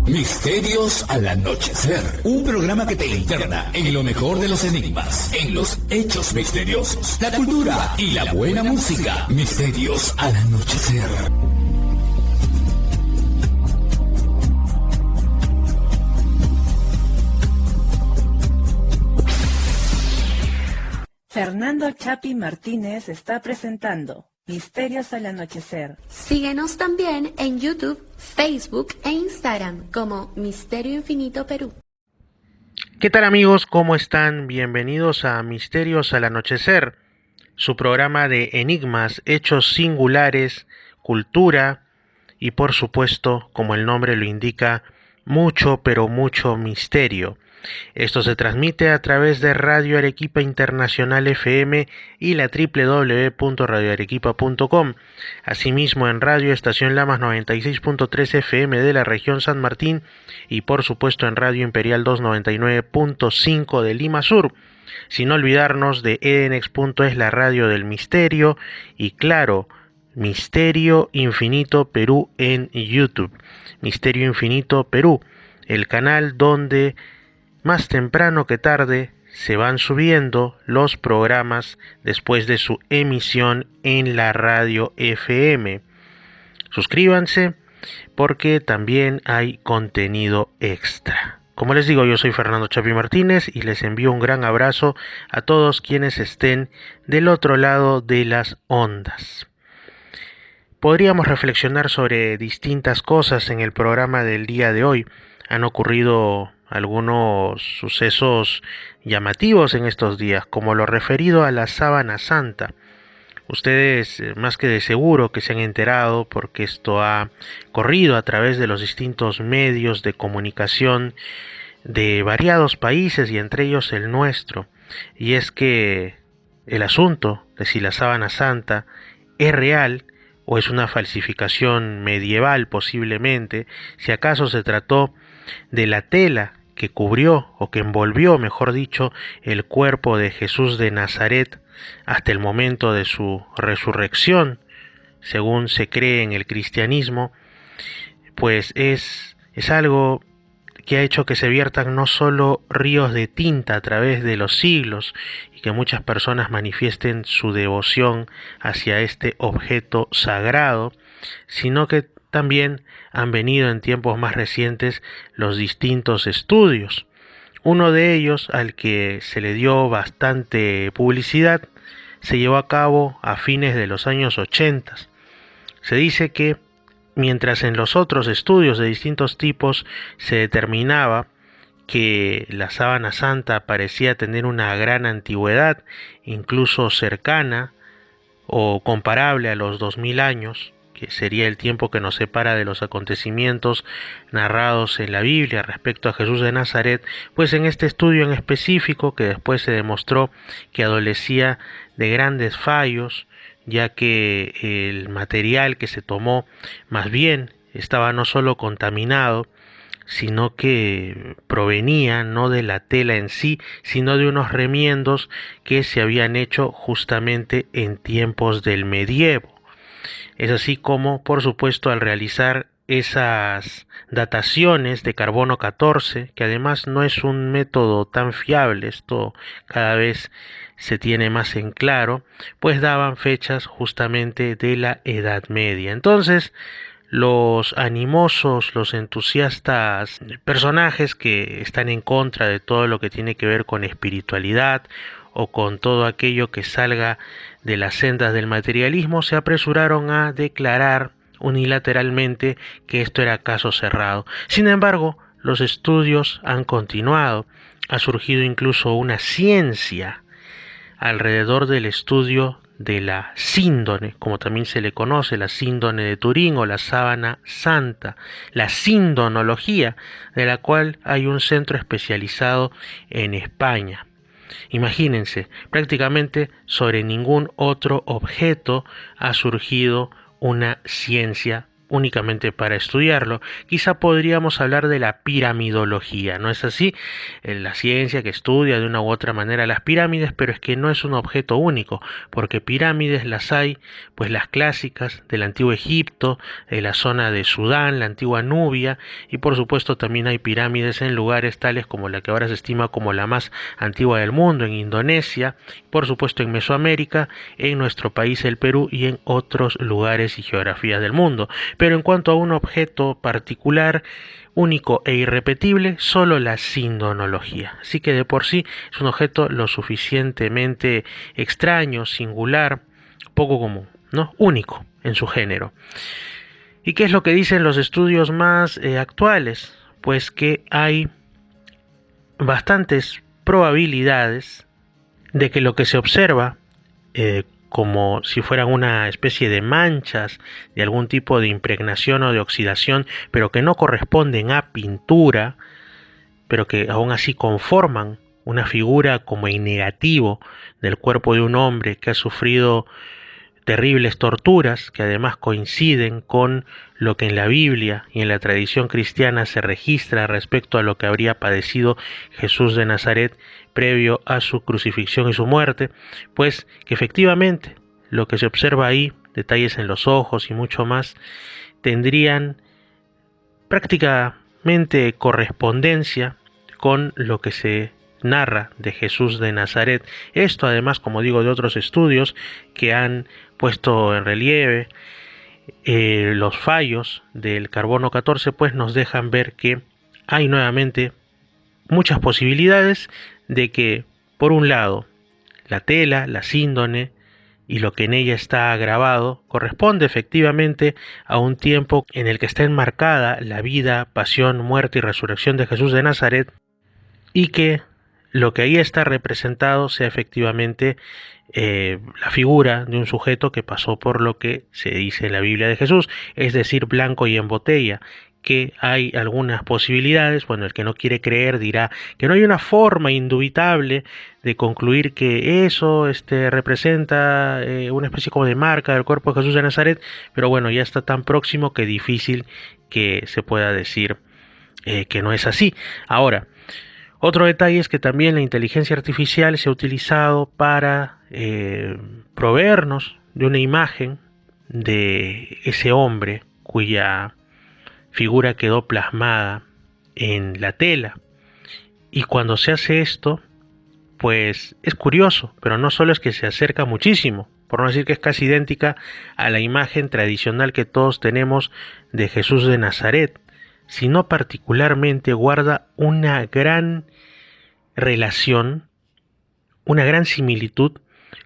Misterios al anochecer. Un programa que te interna en lo mejor de los enigmas, en los hechos misteriosos, la cultura y la buena música. Misterios al anochecer. Fernando Chapi Martínez está presentando Misterios al Anochecer. Síguenos también en YouTube, Facebook e Instagram como Misterio Infinito Perú. ¿Qué tal amigos? ¿Cómo están? Bienvenidos a Misterios al Anochecer, su programa de enigmas, hechos singulares, cultura y por supuesto, como el nombre lo indica, mucho pero mucho misterio. Esto se transmite a través de Radio Arequipa Internacional FM y la www.radioarequipa.com. Asimismo en Radio Estación Lamas 96.3 FM de la región San Martín y por supuesto en Radio Imperial 299.5 de Lima Sur. Sin olvidarnos de Edenex.es, la radio del misterio, y claro, Misterio Infinito Perú en YouTube. Misterio Infinito Perú, el canal donde más temprano que tarde se van subiendo los programas después de su emisión en la radio FM. Suscríbanse porque también hay contenido extra. Como les digo, yo soy Fernando Chapi Martínez y les envío un gran abrazo a todos quienes estén del otro lado de las ondas. Podríamos reflexionar sobre distintas cosas en el programa del día de hoy. Han ocurrido algunos sucesos llamativos en estos días, como lo referido a la Sábana Santa. Ustedes más que de seguro que se han enterado porque esto ha corrido a través de los distintos medios de comunicación de variados países y entre ellos el nuestro, y es que el asunto de si la Sábana Santa es real o es una falsificación medieval posiblemente, si acaso se trató de la tela que cubrió o que envolvió, mejor dicho, el cuerpo de Jesús de Nazaret hasta el momento de su resurrección, según se cree en el cristianismo, pues es algo que ha hecho que se viertan no solo ríos de tinta a través de los siglos y que muchas personas manifiesten su devoción hacia este objeto sagrado, sino que también han venido en tiempos más recientes los distintos estudios. Uno de ellos, al que se le dio bastante publicidad, se llevó a cabo a fines de los años 80. Se dice que mientras en los otros estudios de distintos tipos se determinaba que la Sábana Santa parecía tener una gran antigüedad, incluso cercana o comparable a los 2000 años, que sería el tiempo que nos separa de los acontecimientos narrados en la Biblia respecto a Jesús de Nazaret, pues en este estudio en específico, que después se demostró que adolecía de grandes fallos, ya que el material que se tomó más bien estaba no solo contaminado, sino que provenía no de la tela en sí, sino de unos remiendos que se habían hecho justamente en tiempos del medievo. Es así como, por supuesto, al realizar esas dataciones de carbono 14, que además no es un método tan fiable, esto cada vez se tiene más en claro, pues daban fechas justamente de la Edad Media. Entonces, los animosos, los entusiastas personajes que están en contra de todo lo que tiene que ver con espiritualidad o con todo aquello que salga de las sendas del materialismo, se apresuraron a declarar unilateralmente que esto era caso cerrado. Sin embargo, los estudios han continuado, ha surgido incluso una ciencia alrededor del estudio de la síndone, como también se le conoce, la síndone de Turín o la Sábana Santa, la sindonología, de la cual hay un centro especializado en España. Imagínense, prácticamente sobre ningún otro objeto ha surgido una ciencia únicamente para estudiarlo. Quizá podríamos hablar de la piramidología, ¿no es así? La ciencia que estudia de una u otra manera las pirámides, pero es que no es un objeto único, porque pirámides las hay, pues las clásicas del antiguo Egipto, de la zona de Sudán, la antigua Nubia, y por supuesto también hay pirámides en lugares tales como la que ahora se estima como la más antigua del mundo, en Indonesia, por supuesto en Mesoamérica, en nuestro país el Perú y en otros lugares y geografías del mundo. Pero en cuanto a un objeto particular, único e irrepetible, solo la sindonología. Así que de por sí es un objeto lo suficientemente extraño, singular, poco común, ¿no? Único en su género. ¿Y qué es lo que dicen los estudios más actuales? Pues que hay bastantes probabilidades de que lo que se observa como si fueran una especie de manchas de algún tipo de impregnación o de oxidación, pero que no corresponden a pintura, pero que aún así conforman una figura como en negativo del cuerpo de un hombre que ha sufrido terribles torturas, que además coinciden con lo que en la Biblia y en la tradición cristiana se registra respecto a lo que habría padecido Jesús de Nazaret previo a su crucifixión y su muerte, pues que efectivamente lo que se observa ahí, detalles en los ojos y mucho más, tendrían prácticamente correspondencia con lo que se narra de Jesús de Nazaret. Esto además, como digo, de otros estudios que han puesto en relieve los fallos del carbono 14, pues nos dejan ver que hay nuevamente muchas posibilidades de que, por un lado, la tela, la síndone y lo que en ella está grabado corresponde efectivamente a un tiempo en el que está enmarcada la vida, pasión, muerte y resurrección de Jesús de Nazaret, y que lo que ahí está representado sea efectivamente la figura de un sujeto que pasó por lo que se dice en la Biblia de Jesús, es decir, blanco y en botella. Que hay algunas posibilidades, bueno, el que no quiere creer dirá que no hay una forma indubitable de concluir que eso representa una especie como de marca del cuerpo de Jesús de Nazaret, pero bueno, ya está tan próximo que difícil que se pueda decir que no es así. Ahora, otro detalle es que también la inteligencia artificial se ha utilizado para proveernos de una imagen de ese hombre cuya figura quedó plasmada en la tela. Y cuando se hace esto, pues es curioso, pero no solo es que se acerca muchísimo, por no decir que es casi idéntica a la imagen tradicional que todos tenemos de Jesús de Nazaret, sino particularmente guarda una gran relación, una gran similitud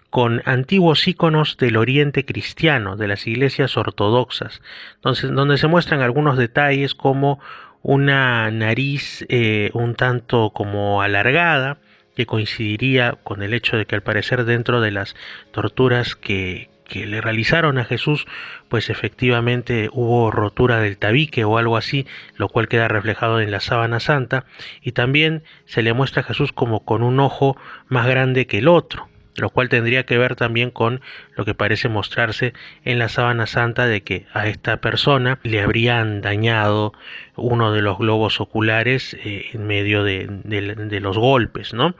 con antiguos íconos del oriente cristiano, de las iglesias ortodoxas, entonces, donde se muestran algunos detalles como una nariz un tanto como alargada, que coincidiría con el hecho de que al parecer dentro de las torturas que le realizaron a Jesús, pues efectivamente hubo rotura del tabique o algo así, lo cual queda reflejado en la sábana santa, y también se le muestra a Jesús como con un ojo más grande que el otro, lo cual tendría que ver también con lo que parece mostrarse en la sábana santa de que a esta persona le habrían dañado uno de los globos oculares en medio de los golpes, ¿no?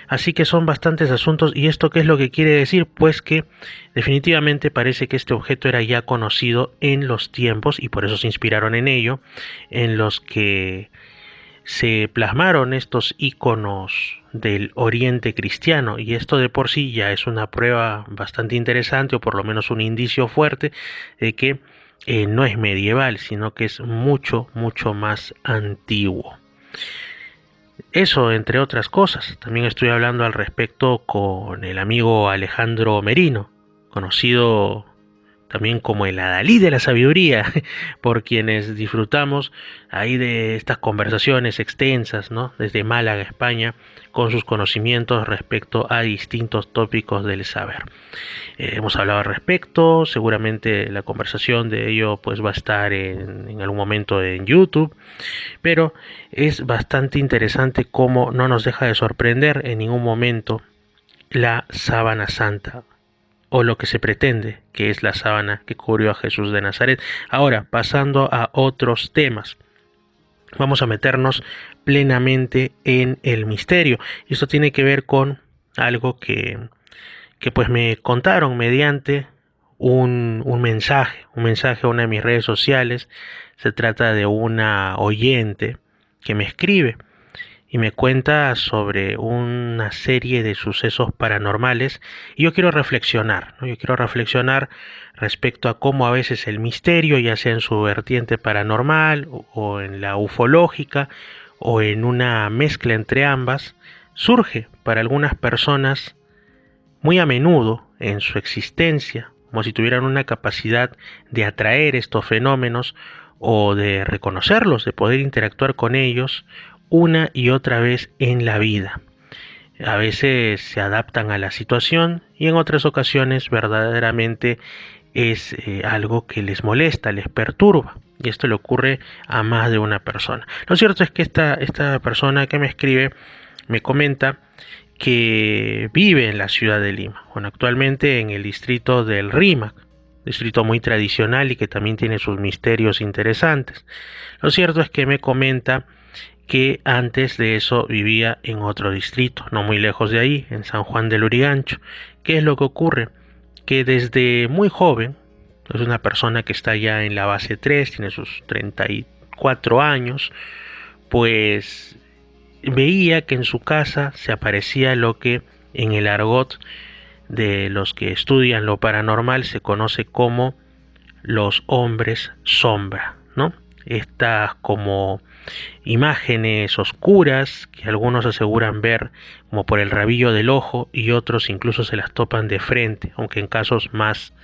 Así que son bastantes asuntos. ¿Y esto qué es lo que quiere decir? Pues que definitivamente parece que este objeto era ya conocido en los tiempos, y por eso se inspiraron en ello, en los que se plasmaron estos íconos del oriente cristiano, y esto de por sí ya es una prueba bastante interesante, o por lo menos un indicio fuerte de que no es medieval, sino que es mucho más antiguo. Eso entre otras cosas. También estoy hablando al respecto con el amigo Alejandro Merino, conocido también como el adalid de la sabiduría, por quienes disfrutamos ahí de estas conversaciones extensas, ¿no? Desde Málaga, España, con sus conocimientos respecto a distintos tópicos del saber. Hemos hablado al respecto, seguramente la conversación de ello pues va a estar en algún momento en YouTube, pero es bastante interesante cómo no nos deja de sorprender en ningún momento la sábana santa, o lo que se pretende que es la sábana que cubrió a Jesús de Nazaret. Ahora, pasando a otros temas, vamos a meternos plenamente en el misterio. Esto tiene que ver con algo que pues me contaron mediante un mensaje a una de mis redes sociales. Se trata de una oyente que me escribe y me cuenta sobre una serie de sucesos paranormales, y yo quiero reflexionar, ¿no? Yo quiero reflexionar respecto a cómo a veces el misterio, ya sea en su vertiente paranormal o en la ufológica o en una mezcla entre ambas, surge para algunas personas muy a menudo en su existencia, como si tuvieran una capacidad de atraer estos fenómenos o de reconocerlos, de poder interactuar con ellos una y otra vez en la vida. A veces se adaptan a la situación y en otras ocasiones verdaderamente es algo que les molesta, les perturba, y esto le ocurre a más de una persona. Lo cierto es que esta persona que me escribe me comenta que vive en la ciudad de Lima, bueno, actualmente en el distrito del Rímac, distrito muy tradicional y que también tiene sus misterios interesantes. Lo cierto es que me comenta que antes de eso vivía en otro distrito, no muy lejos de ahí, en San Juan del Lurigancho. ¿Qué es lo que ocurre? Que desde muy joven, es una persona que está ya en la base 3, tiene sus 34 años, pues veía que en su casa se aparecía lo que en el argot de los que estudian lo paranormal se conoce como los hombres sombra, ¿no? Estas como imágenes oscuras que algunos aseguran ver como por el rabillo del ojo y otros incluso se las topan de frente, aunque en casos más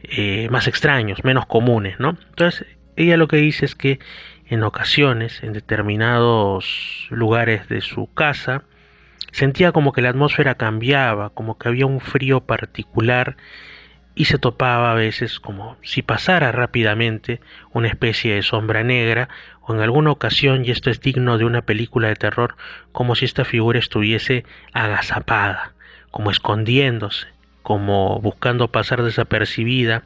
extraños, menos comunes, ¿no? Entonces ella lo que dice es que en ocasiones, en determinados lugares de su casa, sentía como que la atmósfera cambiaba, como que había un frío particular y se topaba a veces como si pasara rápidamente una especie de sombra negra, o en alguna ocasión, y esto es digno de una película de terror, como si esta figura estuviese agazapada, como escondiéndose, como buscando pasar desapercibida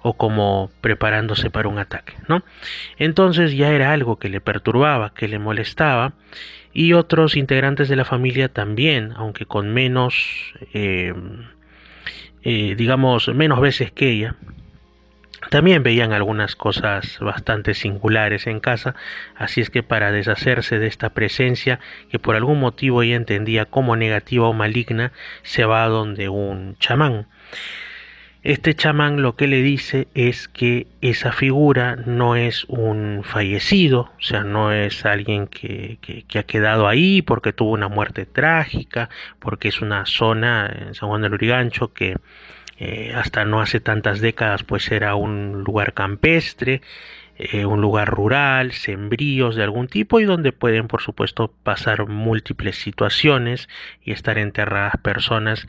o como preparándose para un ataque, ¿no? Entonces ya era algo que le perturbaba, que le molestaba, y otros integrantes de la familia también, aunque con menos menos veces que ella, también veían algunas cosas bastante singulares en casa, así es que para deshacerse de esta presencia, que por algún motivo ella entendía como negativa o maligna, se va donde un chamán. Este chamán lo que le dice es que esa figura no es un fallecido, o sea, no es alguien que ha quedado ahí porque tuvo una muerte trágica, porque es una zona en San Juan del Lurigancho que hasta no hace tantas décadas pues era un lugar campestre, un lugar rural, sembríos de algún tipo, y donde pueden por supuesto pasar múltiples situaciones y estar enterradas personas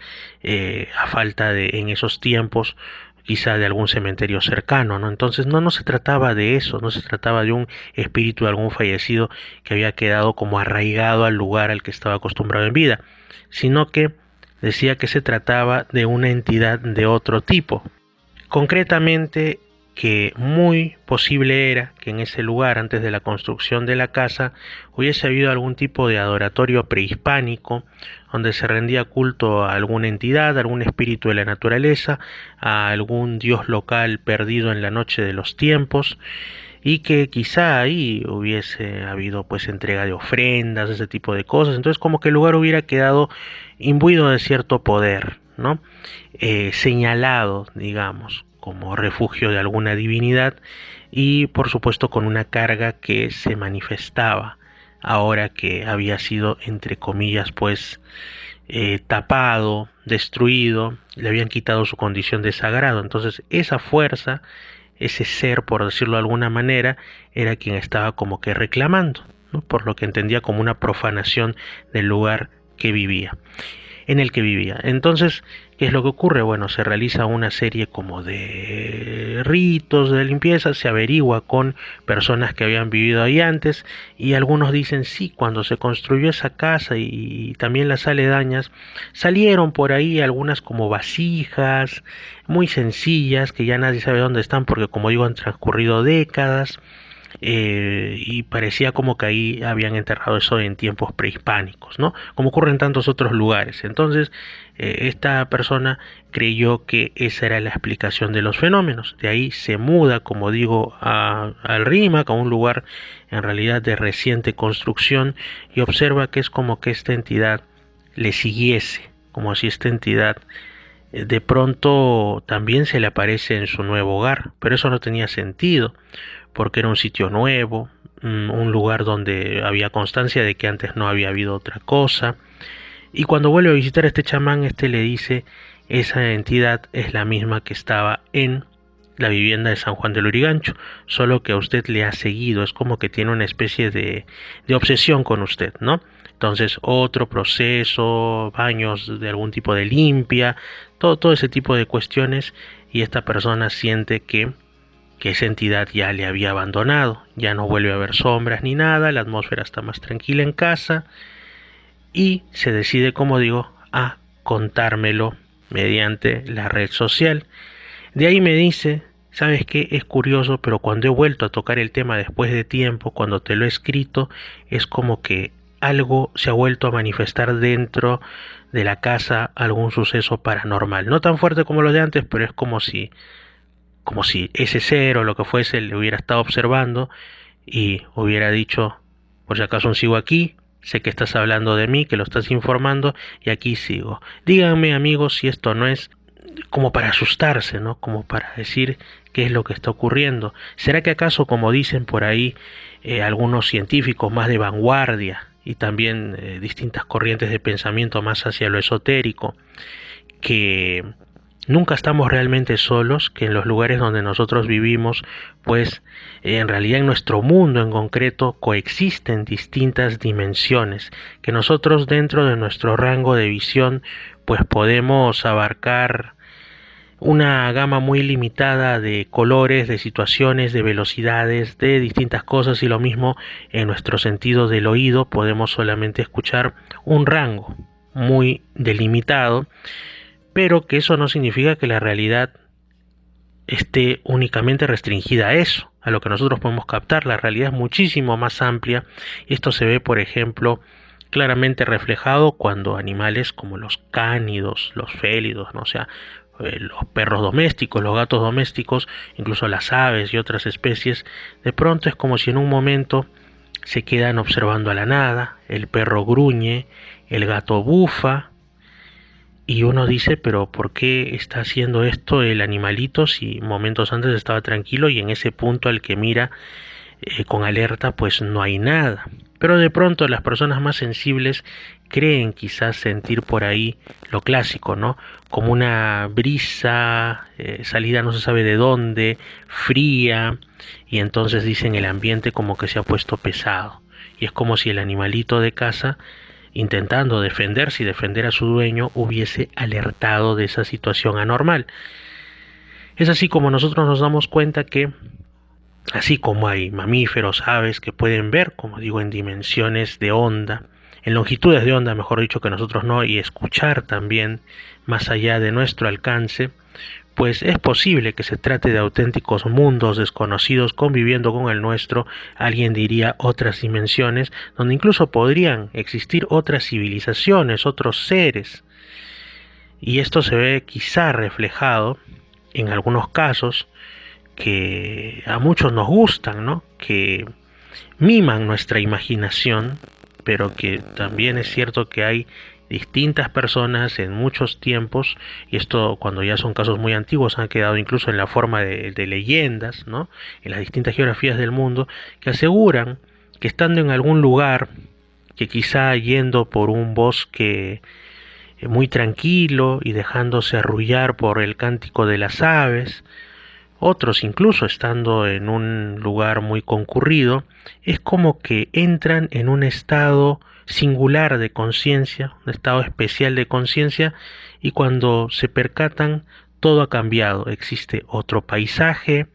a falta de en esos tiempos quizá de algún cementerio cercano, ¿no? Entonces no se trataba de eso, no se trataba de un espíritu de algún fallecido que había quedado como arraigado al lugar al que estaba acostumbrado en vida, sino que decía que se trataba de una entidad de otro tipo. Concretamente, que muy posible era que en ese lugar, antes de la construcción de la casa, hubiese habido algún tipo de adoratorio prehispánico, donde se rendía culto a alguna entidad, a algún espíritu de la naturaleza, a algún dios local perdido en la noche de los tiempos, y que quizá ahí hubiese habido pues entrega de ofrendas, ese tipo de cosas. Entonces como que el lugar hubiera quedado imbuido de cierto poder, ¿no? Señalado, digamos, como refugio de alguna divinidad, y por supuesto con una carga que se manifestaba ahora que había sido, entre comillas, pues tapado, destruido, le habían quitado su condición de sagrado. Entonces esa fuerza, ese ser, por decirlo de alguna manera, era quien estaba como que reclamando, ¿no? Por lo que entendía como una profanación del lugar que vivía, en el que vivía. Entonces, ¿Qué es lo que ocurre? Bueno, se realiza una serie como de ritos de limpieza, se averigua con personas que habían vivido ahí antes y algunos dicen sí, cuando se construyó esa casa y también las aledañas, salieron por ahí algunas como vasijas muy sencillas que ya nadie sabe dónde están porque como digo han transcurrido décadas. Y parecía como que ahí habían enterrado eso en tiempos prehispánicos, ¿no? Como ocurre en tantos otros lugares. Entonces, esta persona creyó que esa era la explicación de los fenómenos. De ahí se muda, como digo, al Rímac, a un lugar en realidad de reciente construcción, y observa que es como que esta entidad le siguiese, como si esta entidad de pronto también se le aparece en su nuevo hogar, pero eso no tenía sentido porque era un sitio nuevo, un lugar donde había constancia de que antes no había habido otra cosa. Y cuando vuelve a visitar a este chamán, este le dice, esa entidad es la misma que estaba en la vivienda de San Juan del Lurigancho, solo que a usted le ha seguido, es como que tiene una especie de obsesión con usted, ¿no? Entonces otro proceso, baños de algún tipo de limpia, todo ese tipo de cuestiones, y esta persona siente que esa entidad ya le había abandonado, ya no vuelve a ver sombras ni nada, la atmósfera está más tranquila en casa y se decide, como digo, a contármelo mediante la red social. De ahí me dice, ¿sabes qué? Es curioso, pero cuando he vuelto a tocar el tema después de tiempo, cuando te lo he escrito, es como que algo se ha vuelto a manifestar dentro de la casa, algún suceso paranormal. No tan fuerte como los de antes, pero es como si ese ser o lo que fuese le hubiera estado observando y hubiera dicho, por si acaso sigo aquí, sé que estás hablando de mí, que lo estás informando y aquí sigo. Díganme, amigos, si esto no es como para asustarse, ¿no? Como para decir qué es lo que está ocurriendo. ¿Será que acaso, como dicen por ahí algunos científicos más de vanguardia y también distintas corrientes de pensamiento más hacia lo esotérico, que nunca estamos realmente solos, que en los lugares donde nosotros vivimos, pues en realidad en nuestro mundo en concreto coexisten distintas dimensiones, que nosotros dentro de nuestro rango de visión pues podemos abarcar una gama muy limitada de colores, de situaciones, de velocidades, de distintas cosas, y lo mismo en nuestro sentido del oído podemos solamente escuchar un rango muy delimitado, pero que eso no significa que la realidad esté únicamente restringida a eso, a lo que nosotros podemos captar. La realidad es muchísimo más amplia y esto se ve, por ejemplo, claramente reflejado cuando animales como los cánidos, los félidos, ¿no? O sea, los perros domésticos, los gatos domésticos, incluso las aves y otras especies, de pronto es como si en un momento se quedan observando a la nada, el perro gruñe, el gato bufa, y uno dice, pero ¿por qué está haciendo esto el animalito si momentos antes estaba tranquilo y en ese punto al que mira con alerta pues no hay nada? Pero de pronto las personas más sensibles creen quizás sentir por ahí lo clásico, ¿no? Como una brisa, salida no se sabe de dónde, fría, y entonces dicen el ambiente como que se ha puesto pesado. Y es como si el animalito de casa, intentando defenderse y defender a su dueño, hubiese alertado de esa situación anormal. Es así como nosotros nos damos cuenta que, así como hay mamíferos, aves que pueden ver, como digo, en dimensiones de onda, en longitudes de onda, mejor dicho, que nosotros no, y escuchar también más allá de nuestro alcance, pues es posible que se trate de auténticos mundos desconocidos conviviendo con el nuestro, alguien diría otras dimensiones, donde incluso podrían existir otras civilizaciones, otros seres. Y esto se ve quizá reflejado en algunos casos que a muchos nos gustan, ¿no? Que miman nuestra imaginación, pero que también es cierto que hay distintas personas en muchos tiempos, y esto cuando ya son casos muy antiguos han quedado incluso en la forma de leyendas, ¿no? En las distintas geografías del mundo, que aseguran que estando en algún lugar, que quizá yendo por un bosque muy tranquilo y dejándose arrullar por el cántico de las aves, otros incluso estando en un lugar muy concurrido, es como que entran en un estado singular de conciencia, un estado especial de conciencia, y cuando se percatan todo ha cambiado, existe otro paisaje,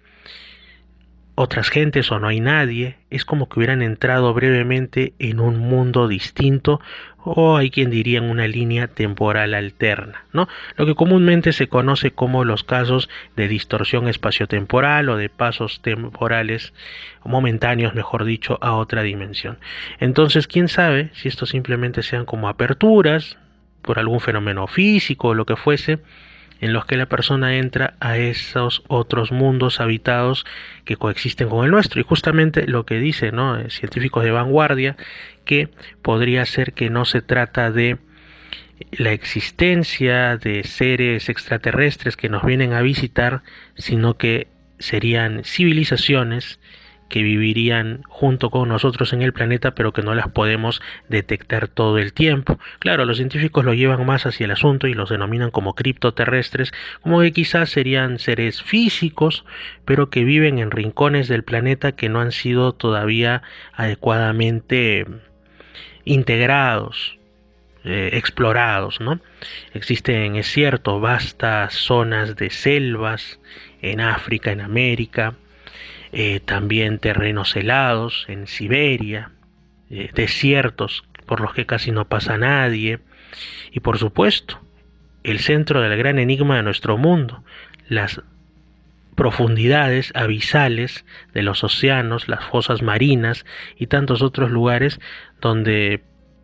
otras gentes o no hay nadie, es como que hubieran entrado brevemente en un mundo distinto, o hay quien diría en una línea temporal alterna, ¿no? Lo que comúnmente se conoce como los casos de distorsión espaciotemporal o de pasos temporales momentáneos, mejor dicho, a otra dimensión. Entonces, quién sabe si estos simplemente sean como aperturas por algún fenómeno físico o lo que fuese, en los que la persona entra a esos otros mundos habitados que coexisten con el nuestro. Y justamente lo que dicen, ¿no?, científicos de vanguardia, que podría ser que no se trata de la existencia de seres extraterrestres que nos vienen a visitar, sino que serían civilizaciones que vivirían junto con nosotros en el planeta, pero que no las podemos detectar todo el tiempo. Claro, los científicos lo llevan más hacia el asunto y los denominan como criptoterrestres, como que quizás serían seres físicos, pero que viven en rincones del planeta que no han sido todavía adecuadamente integrados, explorados, ¿no? Existen, es cierto, vastas zonas de selvas en África, en América, también terrenos helados en Siberia, desiertos por los que casi no pasa nadie, y por supuesto, el centro del gran enigma de nuestro mundo, las profundidades abisales de los océanos, las fosas marinas y tantos otros lugares donde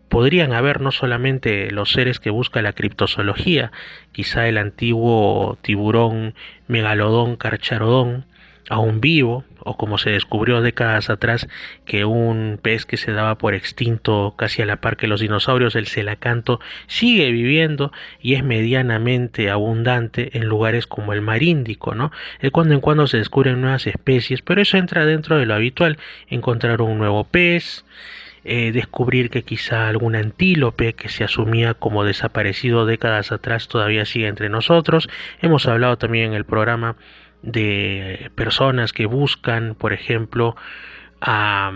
podrían haber no solamente los seres que busca la criptozoología, quizá el antiguo tiburón megalodón carcharodón, aún vivo, o como se descubrió décadas atrás, que un pez que se daba por extinto casi a la par que los dinosaurios, el celacanto, sigue viviendo y es medianamente abundante en lugares como el mar Índico, ¿no? De cuando en cuando se descubren nuevas especies, pero eso entra dentro de lo habitual, encontrar un nuevo pez, descubrir que quizá algún antílope que se asumía como desaparecido décadas atrás todavía sigue entre nosotros. Hemos hablado también en el programa de personas que buscan, por ejemplo, a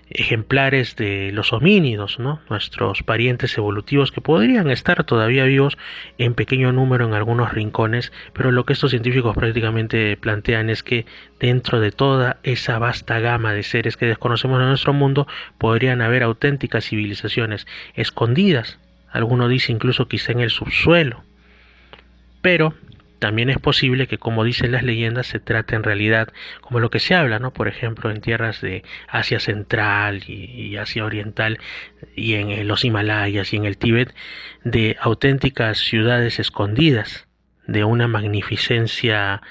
ejemplares de los homínidos, ¿no?, nuestros parientes evolutivos que podrían estar todavía vivos en pequeño número en algunos rincones, pero lo que estos científicos prácticamente plantean es que dentro de toda esa vasta gama de seres que desconocemos en nuestro mundo podrían haber auténticas civilizaciones escondidas, alguno dice incluso quizá en el subsuelo, pero también es posible que, como dicen las leyendas, se trate en realidad, como lo que se habla, ¿no?, por ejemplo, en tierras de Asia Central y Asia Oriental, y en los Himalayas y en el Tíbet, de auténticas ciudades escondidas, de una magnificencia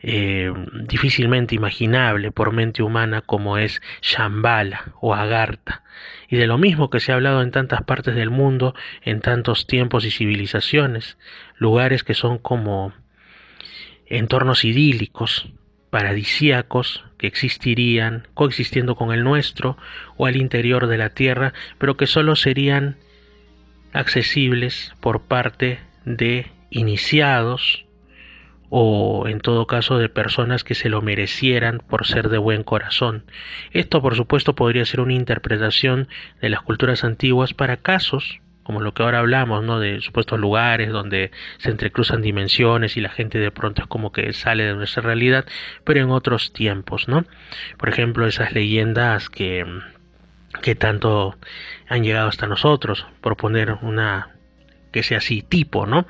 difícilmente imaginable por mente humana, como es Shambhala o Agartha, y de lo mismo que se ha hablado en tantas partes del mundo, en tantos tiempos y civilizaciones, lugares que son como entornos idílicos, paradisíacos, que existirían coexistiendo con el nuestro o al interior de la Tierra, pero que solo serían accesibles por parte de iniciados o en todo caso de personas que se lo merecieran por ser de buen corazón. Esto, por supuesto, podría ser una interpretación de las culturas antiguas para casos como lo que ahora hablamos, ¿no?, de supuestos lugares donde se entrecruzan dimensiones y la gente de pronto es como que sale de nuestra realidad, pero en otros tiempos, ¿no? Por ejemplo, esas leyendas que tanto han llegado hasta nosotros, por poner una que sea así, tipo, ¿no?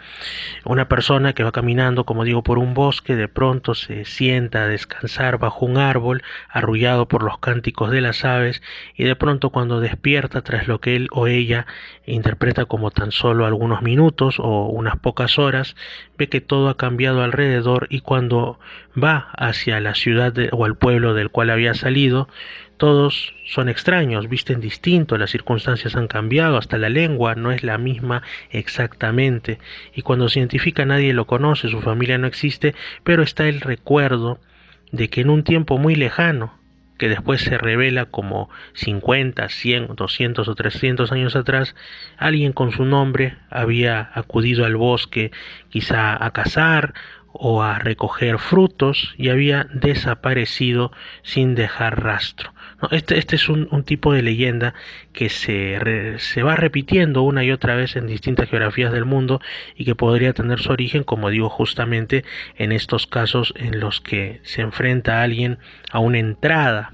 Una persona que va caminando, como digo, por un bosque, de pronto se sienta a descansar bajo un árbol, arrullado por los cánticos de las aves, y de pronto cuando despierta tras lo que él o ella interpreta como tan solo algunos minutos o unas pocas horas, ve que todo ha cambiado alrededor, y cuando va hacia la ciudad o al pueblo del cual había salido, todos son extraños, visten distinto, las circunstancias han cambiado, hasta la lengua no es la misma exactamente, y cuando se identifica nadie lo conoce, su familia no existe, pero está el recuerdo de que en un tiempo muy lejano, que después se revela como 50, 100, 200 o 300 años atrás, alguien con su nombre había acudido al bosque, quizá a cazar o a recoger frutos y había desaparecido sin dejar rastro. ¿No? Este es un tipo de leyenda que se va repitiendo una y otra vez en distintas geografías del mundo y que podría tener su origen, como digo, justamente en estos casos en los que se enfrenta a alguien a una entrada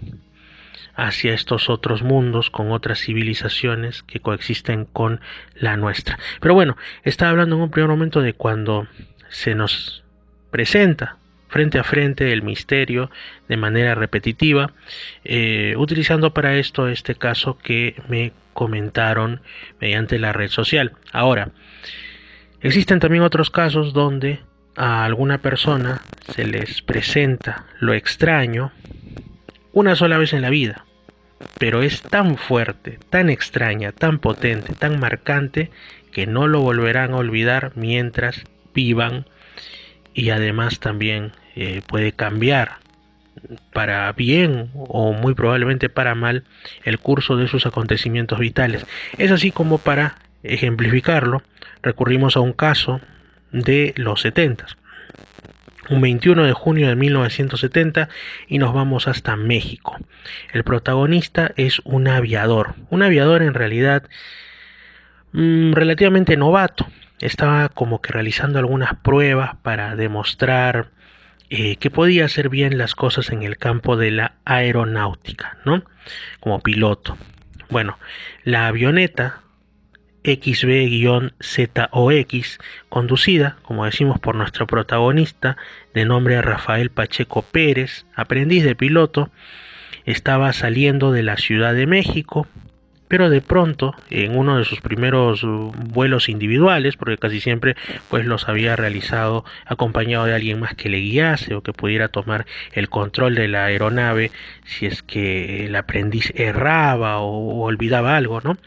hacia estos otros mundos con otras civilizaciones que coexisten con la nuestra. Pero bueno, estaba hablando en un primer momento de cuando se nos presenta frente a frente el misterio de manera repetitiva, utilizando para esto este caso que me comentaron mediante la red social. Ahora, existen también otros casos donde a alguna persona se les presenta lo extraño una sola vez en la vida, pero es tan fuerte, tan extraña, tan potente, tan marcante que no lo volverán a olvidar mientras vivan, y además también puede cambiar para bien o muy probablemente para mal el curso de sus acontecimientos vitales. Es así como, para ejemplificarlo, recurrimos a un caso de los 70, un 21 de junio de 1970, y nos vamos hasta México. El protagonista es un aviador en realidad relativamente novato. Estaba como que realizando algunas pruebas para demostrar que podía hacer bien las cosas en el campo de la aeronáutica, ¿no? Como piloto. Bueno, la avioneta XB-ZOX, conducida, como decimos, por nuestro protagonista, de nombre Rafael Pacheco Pérez, aprendiz de piloto, estaba saliendo de la Ciudad de México, pero de pronto, en uno de sus primeros vuelos individuales, porque casi siempre pues los había realizado acompañado de alguien más que le guiase o que pudiera tomar el control de la aeronave si es que el aprendiz erraba o olvidaba algo, ¿no?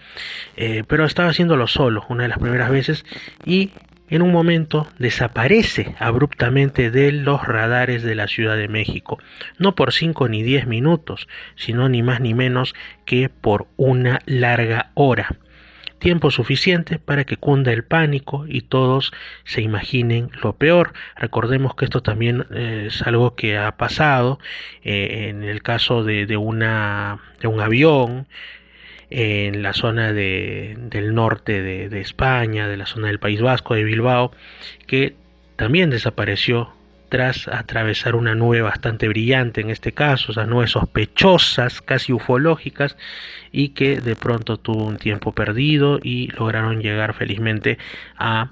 Pero estaba haciéndolo solo una de las primeras veces, y en un momento desaparece abruptamente de los radares de la Ciudad de México, no por 5 ni 10 minutos, sino ni más ni menos que por una larga hora. Tiempo suficiente para que cunda el pánico y todos se imaginen lo peor. Recordemos que esto también es algo que ha pasado en el caso de un avión en la zona del norte de España, de la zona del País Vasco, de Bilbao, que también desapareció tras atravesar una nube bastante brillante, en este caso, esas nubes sospechosas, casi ufológicas, y que de pronto tuvo un tiempo perdido y lograron llegar felizmente a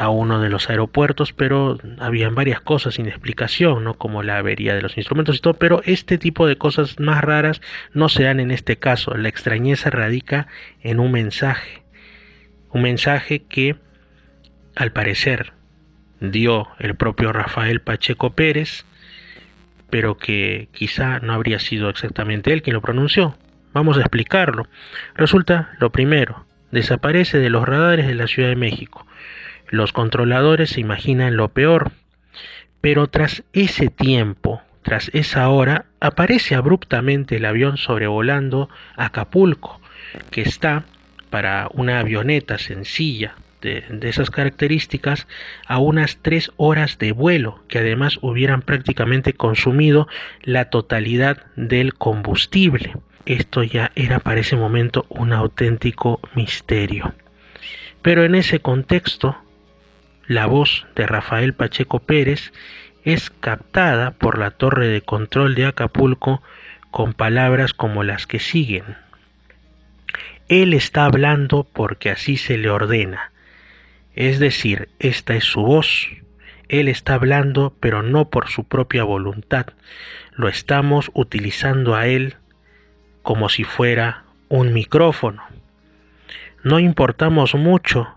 uno de los aeropuertos, pero habían varias cosas sin explicación, ¿no? Como la avería de los instrumentos y todo, pero este tipo de cosas más raras no se dan en este caso. La extrañeza radica en un mensaje que al parecer dio el propio Rafael Pacheco Pérez, pero que quizá no habría sido exactamente él quien lo pronunció. Vamos a explicarlo. Resulta, lo primero, desaparece de los radares de la Ciudad de México. Los controladores se imaginan lo peor, pero tras ese tiempo, tras esa hora, aparece abruptamente el avión sobrevolando Acapulco, que está, para una avioneta sencilla de esas características, a unas 3 horas de vuelo, que además hubieran prácticamente consumido la totalidad del combustible. Esto ya era para ese momento un auténtico misterio. Pero en ese contexto, la voz de Rafael Pacheco Pérez es captada por la torre de control de Acapulco con palabras como las que siguen. Él está hablando porque así se le ordena. Es decir, esta es su voz. Él está hablando, pero no por su propia voluntad. Lo estamos utilizando a él como si fuera un micrófono. No importamos mucho,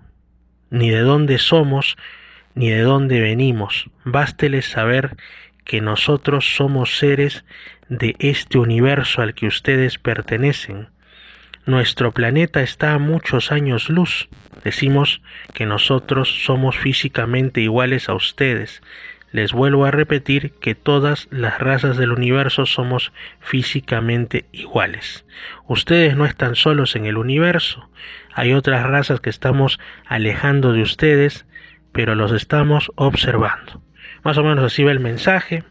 ni de dónde somos, ni de dónde venimos. Básteles saber que nosotros somos seres de este universo al que ustedes pertenecen. Nuestro planeta está a muchos años luz. Decimos que nosotros somos físicamente iguales a ustedes. Les vuelvo a repetir que todas las razas del universo somos físicamente iguales. Ustedes no están solos en el universo. Hay otras razas que estamos alejando de ustedes, pero los estamos observando. Más o menos así va el mensaje.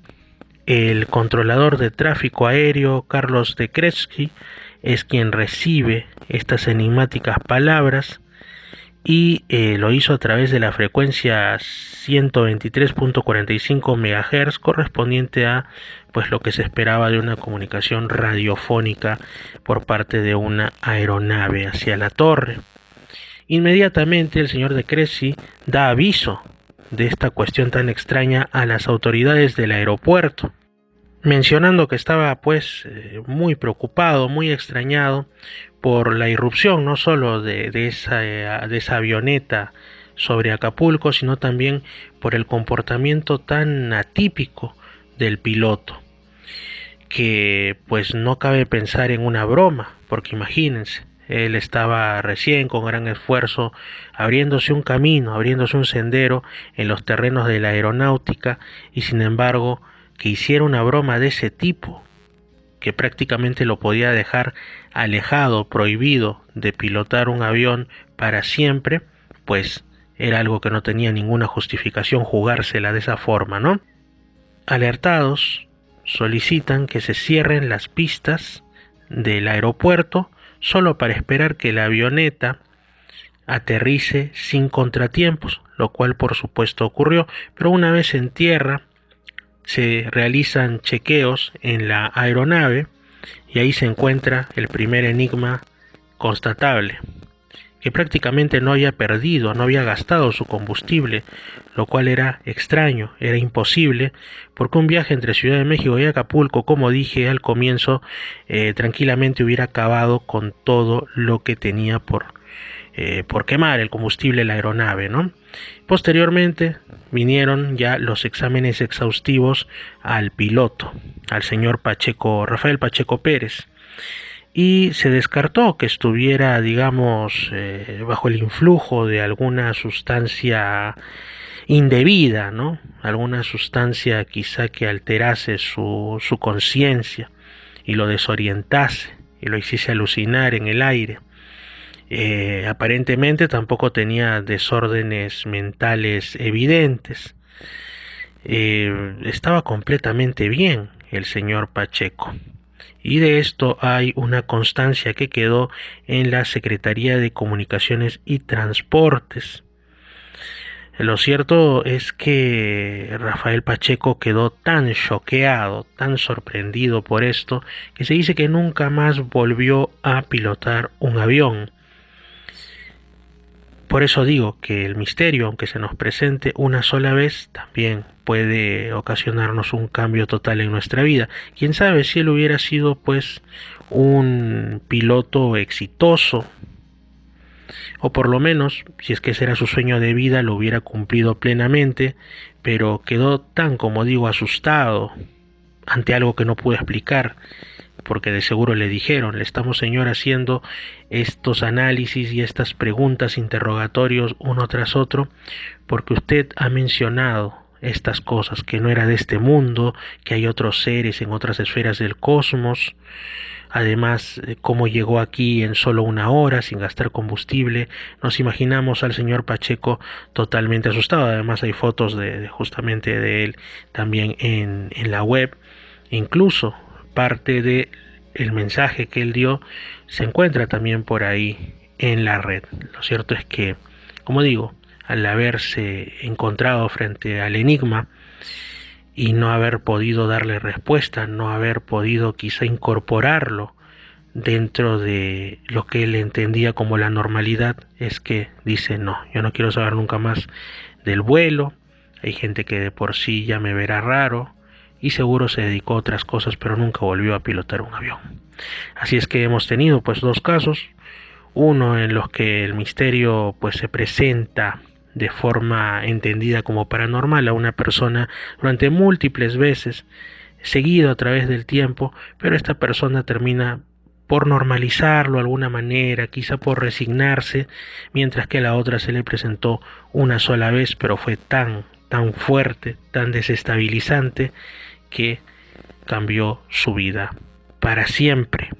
El controlador de tráfico aéreo, Carlos de Kresky, es quien recibe estas enigmáticas palabras y lo hizo a través de la frecuencia 123.45 MHz, correspondiente a pues lo que se esperaba de una comunicación radiofónica por parte de una aeronave hacia la torre. Inmediatamente el señor de Kresky da aviso de esta cuestión tan extraña a las autoridades del aeropuerto, mencionando que estaba pues muy preocupado, muy extrañado por la irrupción no solo de esa avioneta sobre Acapulco, sino también por el comportamiento tan atípico del piloto, que pues no cabe pensar en una broma, porque imagínense, él estaba recién con gran esfuerzo abriéndose un camino, abriéndose un sendero en los terrenos de la aeronáutica, y sin embargo que hiciera una broma de ese tipo, que prácticamente lo podía dejar alejado, prohibido de pilotar un avión para siempre, pues era algo que no tenía ninguna justificación jugársela de esa forma, ¿no? Alertados, solicitan que se cierren las pistas del aeropuerto solo para esperar que la avioneta aterrice sin contratiempos, lo cual por supuesto ocurrió, pero una vez en tierra se realizan chequeos en la aeronave y ahí se encuentra el primer enigma constatable, que prácticamente no había perdido, no había gastado su combustible, lo cual era extraño, era imposible, porque un viaje entre Ciudad de México y Acapulco, como dije al comienzo, tranquilamente hubiera acabado con todo lo que tenía por quemar, el combustible de la aeronave, ¿no? Posteriormente vinieron ya los exámenes exhaustivos al piloto, al señor Pacheco, Rafael Pacheco Pérez, y se descartó que estuviera, digamos, bajo el influjo de alguna sustancia indebida, ¿no? Alguna sustancia quizá que alterase su conciencia y lo desorientase y lo hiciese alucinar en el aire. Aparentemente tampoco tenía desórdenes mentales evidentes. Estaba completamente bien el señor Pacheco, y de esto hay una constancia que quedó en la Secretaría de Comunicaciones y Transportes. Lo cierto es que Rafael Pacheco quedó tan choqueado, tan sorprendido por esto, que se dice que nunca más volvió a pilotar un avión. Por eso digo que el misterio, aunque se nos presente una sola vez, también puede ocasionarnos un cambio total en nuestra vida. Quién sabe si él hubiera sido pues un piloto exitoso, o por lo menos, si es que ese era su sueño de vida, lo hubiera cumplido plenamente, pero quedó tan, como digo, asustado ante algo que no pudo explicar, porque de seguro le dijeron: le estamos, señor, haciendo estos análisis y estas preguntas, interrogatorios uno tras otro, porque usted ha mencionado estas cosas, que no era de este mundo, que hay otros seres en otras esferas del cosmos. Además, cómo llegó aquí en solo una hora sin gastar combustible. Nos imaginamos al señor Pacheco totalmente asustado. Además hay fotos justamente de él también en la web. Incluso parte de el mensaje que él dio se encuentra también por ahí en la red. Lo cierto es que, como digo, al haberse encontrado frente al enigma y no haber podido darle respuesta, no haber podido quizá incorporarlo dentro de lo que él entendía como la normalidad, es que dice: no, yo no quiero saber nunca más del vuelo. Hay gente que de por sí ya me verá raro, y seguro se dedicó a otras cosas, pero nunca volvió a pilotar un avión. Así es que hemos tenido pues dos casos, uno en los que el misterio pues se presenta de forma entendida como paranormal a una persona durante múltiples veces, seguido a través del tiempo, pero esta persona termina por normalizarlo de alguna manera, quizá por resignarse, mientras que a la otra se le presentó una sola vez, pero fue tan fuerte, tan desestabilizante, que cambió su vida para siempre.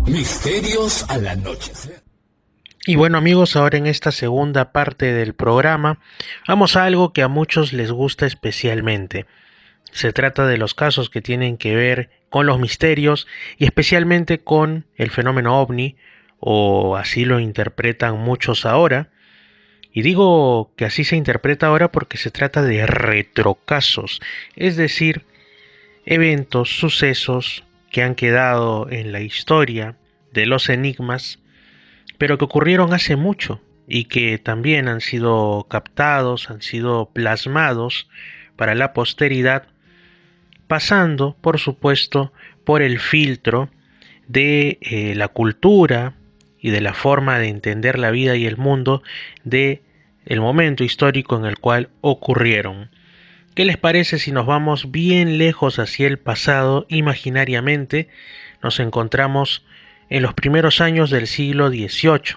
Misterios al anochecer. Y bueno amigos, ahora en esta segunda parte del programa vamos a algo que a muchos les gusta especialmente. Se trata de los casos que tienen que ver con los misterios y especialmente con el fenómeno ovni, o así lo interpretan muchos ahora. Y digo que así se interpreta ahora porque se trata de retrocasos, es decir, eventos, sucesos que han quedado en la historia de los enigmas, pero que ocurrieron hace mucho y que también han sido captados, han sido plasmados para la posteridad, pasando, por supuesto, por el filtro de la cultura y de la forma de entender la vida y el mundo de el momento histórico en el cual ocurrieron. ¿Qué les parece si nos vamos bien lejos hacia el pasado imaginariamente? Nos encontramos en los primeros años del siglo XVIII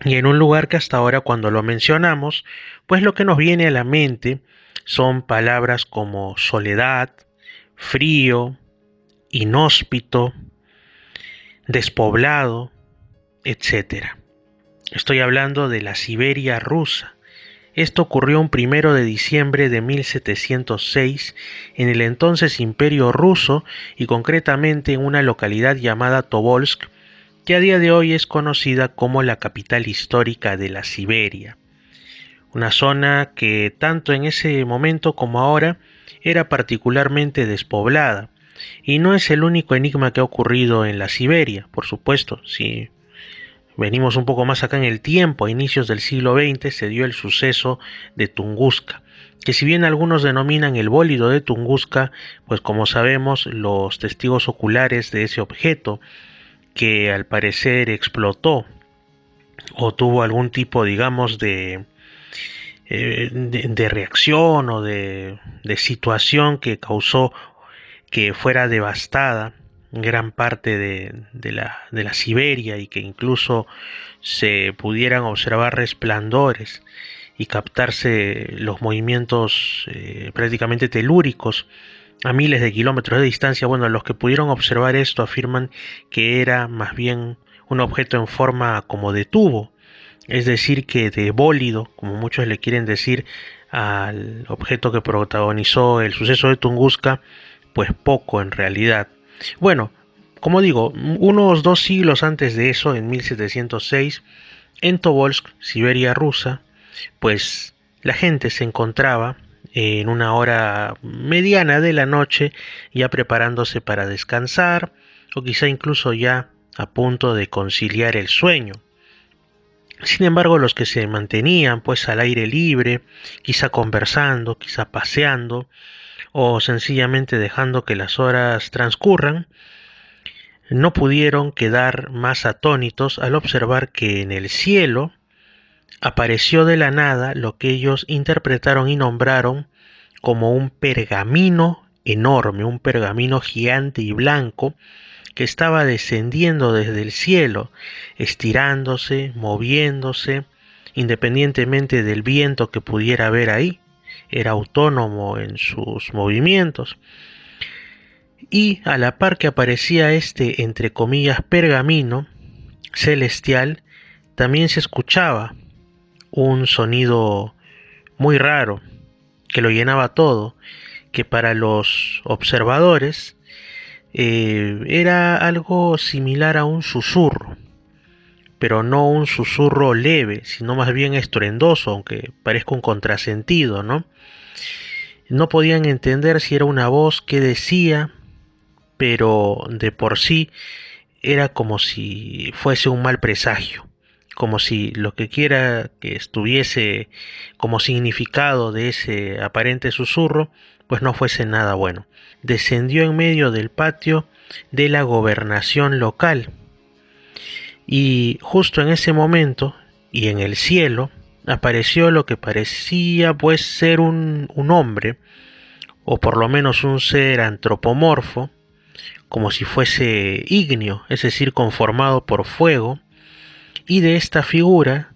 y en un lugar que hasta ahora cuando lo mencionamos, pues lo que nos viene a la mente son palabras como soledad, frío, inhóspito, despoblado, etc. Estoy hablando de la Siberia rusa. Esto ocurrió un 1 de diciembre de 1706 en el entonces Imperio Ruso y concretamente en una localidad llamada Tobolsk, que a día de hoy es conocida como la capital histórica de la Siberia. Una zona que tanto en ese momento como ahora era particularmente despoblada. Y no es el único enigma que ha ocurrido en la Siberia, por supuesto. Si venimos un poco más acá en el tiempo, a inicios del siglo XX se dio el suceso de Tunguska, que si bien algunos denominan el bólido de Tunguska, pues como sabemos los testigos oculares de ese objeto, que al parecer explotó o tuvo algún tipo, digamos, de reacción o de situación que causó que fuera devastada gran parte de la Siberia y que incluso se pudieran observar resplandores y captarse los movimientos prácticamente telúricos a miles de kilómetros de distancia. Bueno, los que pudieron observar esto afirman que era más bien un objeto en forma como de tubo, es decir, que de bólido, como muchos le quieren decir al objeto que protagonizó el suceso de Tunguska, pues poco en realidad. Bueno, como digo, unos 2 siglos antes de eso, en 1706, en Tobolsk, Siberia rusa, pues la gente se encontraba en una hora mediana de la noche, ya preparándose para descansar, o quizá incluso ya a punto de conciliar el sueño. Sin embargo, los que se mantenían pues al aire libre, quizá conversando, quizá paseando, o sencillamente dejando que las horas transcurran, no pudieron quedar más atónitos al observar que en el cielo apareció de la nada lo que ellos interpretaron y nombraron como un pergamino enorme, un pergamino gigante y blanco que estaba descendiendo desde el cielo, estirándose, moviéndose, independientemente del viento que pudiera haber ahí. Era autónomo en sus movimientos. Y a la par que aparecía este, entre comillas, pergamino celestial, también se escuchaba un sonido muy raro que lo llenaba todo, que para los observadores era algo similar a un susurro, pero no un susurro leve, sino más bien estruendoso, aunque parezca un contrasentido, ¿no? No podían entender si era una voz que decía, pero de por sí era como si fuese un mal presagio, como si lo que quiera que estuviese como significado de ese aparente susurro, pues no fuese nada bueno. Descendió en medio del patio de la gobernación local y justo en ese momento y en el cielo apareció lo que parecía pues ser un hombre, o por lo menos un ser antropomorfo, como si fuese ígneo, es decir, conformado por fuego, y de esta figura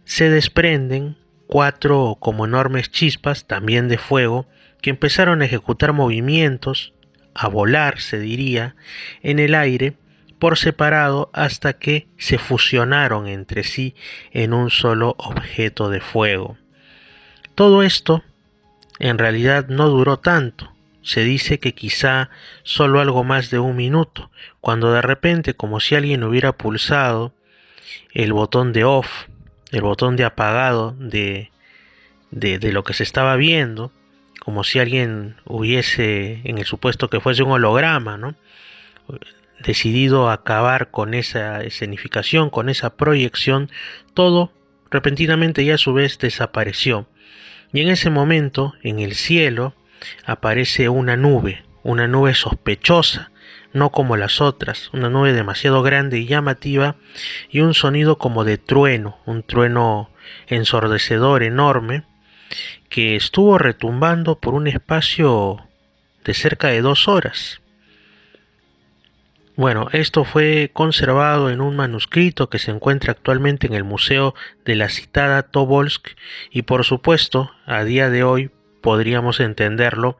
se desprenden 4 como enormes chispas, también de fuego, que empezaron a ejecutar movimientos, a volar, se diría, en el aire, por separado hasta que se fusionaron entre sí en un solo objeto de fuego. Todo esto en realidad no duró tanto. Se dice que quizá solo algo más de un minuto, cuando de repente, como si alguien hubiera pulsado el botón de off, el botón de apagado de lo que se estaba viendo, como si alguien hubiese, en el supuesto que fuese un holograma, ¿no?, decidido acabar con esa escenificación, con esa proyección, todo repentinamente y a su vez desapareció. Y en ese momento, en el cielo, aparece una nube sospechosa, no como las otras, una nube demasiado grande y llamativa, y un sonido como de trueno, un trueno ensordecedor enorme, que estuvo retumbando por un espacio de cerca de 2 horas. Bueno, esto fue conservado en un manuscrito que se encuentra actualmente en el Museo de la citada Tobolsk, y por supuesto, a día de hoy podríamos entenderlo,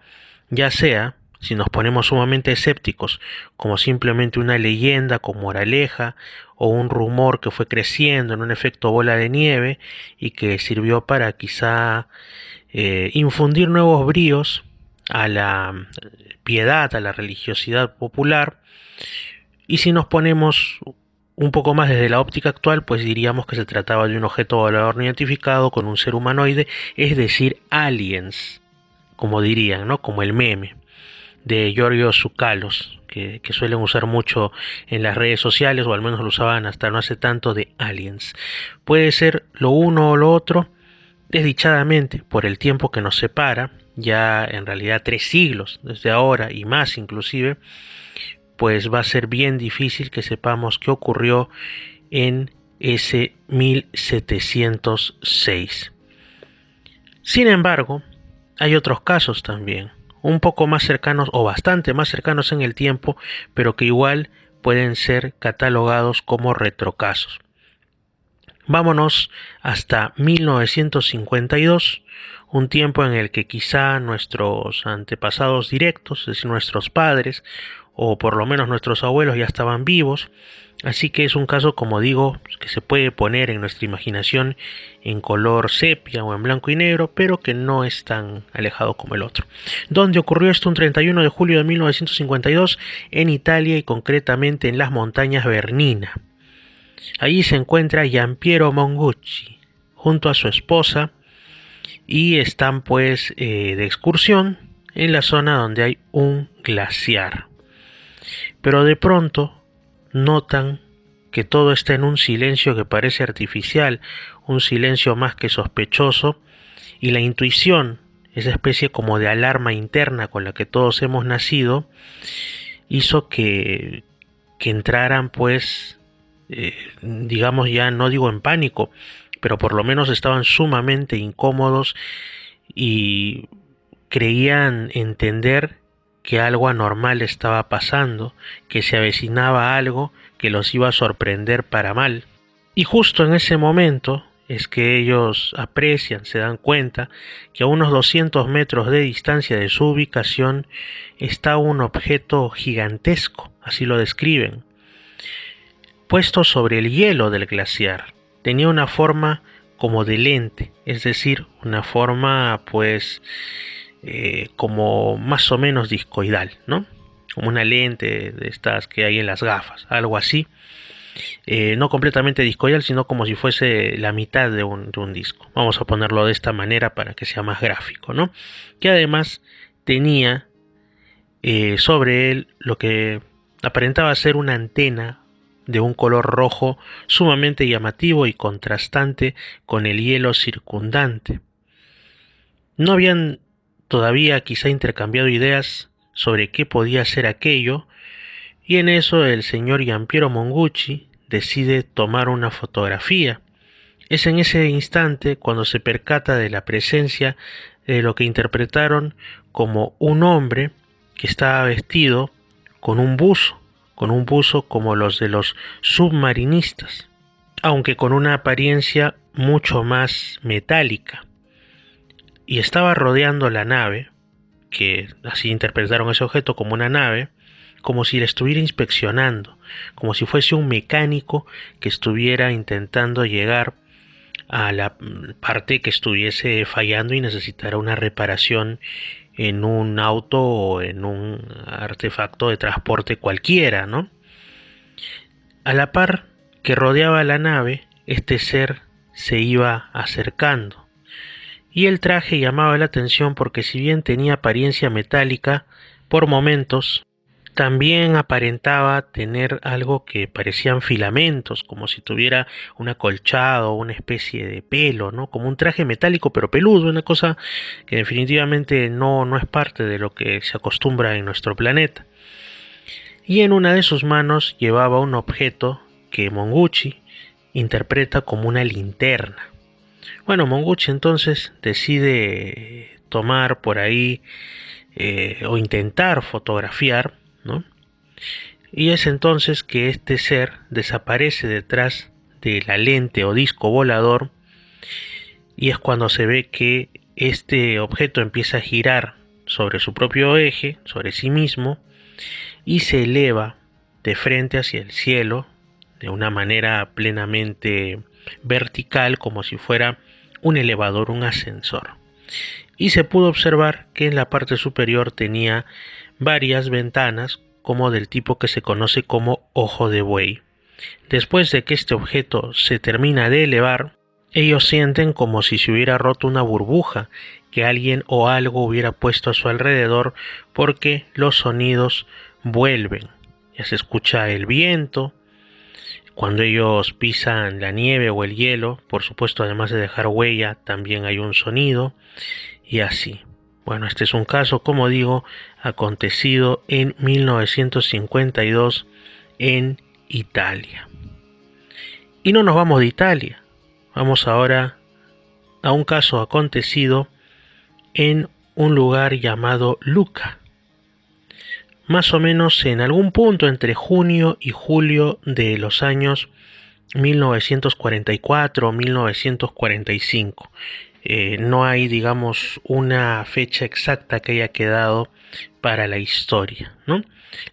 ya sea, si nos ponemos sumamente escépticos, como simplemente una leyenda con moraleja, o un rumor que fue creciendo en un efecto bola de nieve y que sirvió para quizá infundir nuevos bríos a la piedad, a la religiosidad popular. Y si nos ponemos un poco más desde la óptica actual, pues diríamos que se trataba de un objeto volador no identificado con un ser humanoide, es decir, aliens, como dirían, ¿no?, como el meme de Giorgio Tsoukalos, que suelen usar mucho en las redes sociales, o al menos lo usaban hasta no hace tanto, de aliens. Puede ser lo uno o lo otro. Desdichadamente, por el tiempo que nos separa, ya en realidad 3 siglos desde ahora y más inclusive, pues va a ser bien difícil que sepamos qué ocurrió en ese 1706. Sin embargo, hay otros casos también, un poco más cercanos o bastante más cercanos en el tiempo, pero que igual pueden ser catalogados como retrocasos. Vámonos hasta 1952, un tiempo en el que quizá nuestros antepasados directos, es decir, nuestros padres, o por lo menos nuestros abuelos, ya estaban vivos, así que es un caso, como digo, que se puede poner en nuestra imaginación en color sepia o en blanco y negro, pero que no es tan alejado como el otro. ¿Dónde ocurrió esto? Un 31 de julio de 1952 en Italia, y concretamente en las montañas Bernina. Allí se encuentra Giampiero Mongucci junto a su esposa, y están pues de excursión en la zona donde hay un glaciar. Pero de pronto notan que todo está en un silencio que parece artificial, un silencio más que sospechoso, y la intuición, esa especie como de alarma interna con la que todos hemos nacido, hizo que entraran pues, digamos, ya no digo en pánico, pero por lo menos estaban sumamente incómodos y creían entender que algo anormal estaba pasando, que se avecinaba algo que los iba a sorprender para mal. Y justo en ese momento es que ellos aprecian, se dan cuenta que a unos 200 metros de distancia de su ubicación está un objeto gigantesco, así lo describen, puesto sobre el hielo del glaciar. Tenía una forma como de lente, es decir, una forma pues como más o menos discoidal, ¿no? Como una lente de estas que hay en las gafas, algo así. No completamente discoidal, sino como si fuese la mitad de un disco. Vamos a ponerlo de esta manera para que sea más gráfico, ¿no? Que además tenía sobre él lo que aparentaba ser una antena de un color rojo sumamente llamativo y contrastante con el hielo circundante. No habían todavía quizá intercambiado ideas sobre qué podía ser aquello, y en eso el señor Giampiero Mongucci decide tomar una fotografía. Es en ese instante cuando se percata de la presencia de lo que interpretaron como un hombre que estaba vestido con un buzo como los de los submarinistas, aunque con una apariencia mucho más metálica. Y estaba rodeando la nave, que así interpretaron ese objeto como una nave, como si la estuviera inspeccionando, como si fuese un mecánico que estuviera intentando llegar a la parte que estuviese fallando y necesitara una reparación en un auto o en un artefacto de transporte cualquiera, ¿no? A la par que rodeaba la nave, este ser se iba acercando. Y el traje llamaba la atención porque si bien tenía apariencia metálica, por momentos también aparentaba tener algo que parecían filamentos, como si tuviera un acolchado o una especie de pelo, ¿no? Como un traje metálico pero peludo, una cosa que definitivamente no es parte de lo que se acostumbra en nuestro planeta. Y en una de sus manos llevaba un objeto que Monguchi interpreta como una linterna. Bueno, Monguchi entonces decide tomar por ahí o intentar fotografiar, ¿no? Y es entonces que este ser desaparece detrás de la lente o disco volador, y es cuando se ve que este objeto empieza a girar sobre su propio eje, sobre sí mismo, y se eleva de frente hacia el cielo de una manera plenamente vertical, como si fuera un elevador, un ascensor. Y se pudo observar que en la parte superior tenía varias ventanas, como del tipo que se conoce como ojo de buey. Después de que este objeto se termina de elevar, ellos sienten como si se hubiera roto una burbuja que alguien o algo hubiera puesto a su alrededor, porque los sonidos vuelven. Ya se escucha el viento. Cuando ellos pisan la nieve o el hielo, por supuesto, además de dejar huella, también hay un sonido, y así. Bueno, este es un caso, como digo, acontecido en 1952 en Italia. Y no nos vamos de Italia, vamos ahora a un caso acontecido en un lugar llamado Lucca. Más o menos en algún punto entre junio y julio de los años 1944 o 1945. No hay, digamos, una fecha exacta que haya quedado para la historia, ¿no?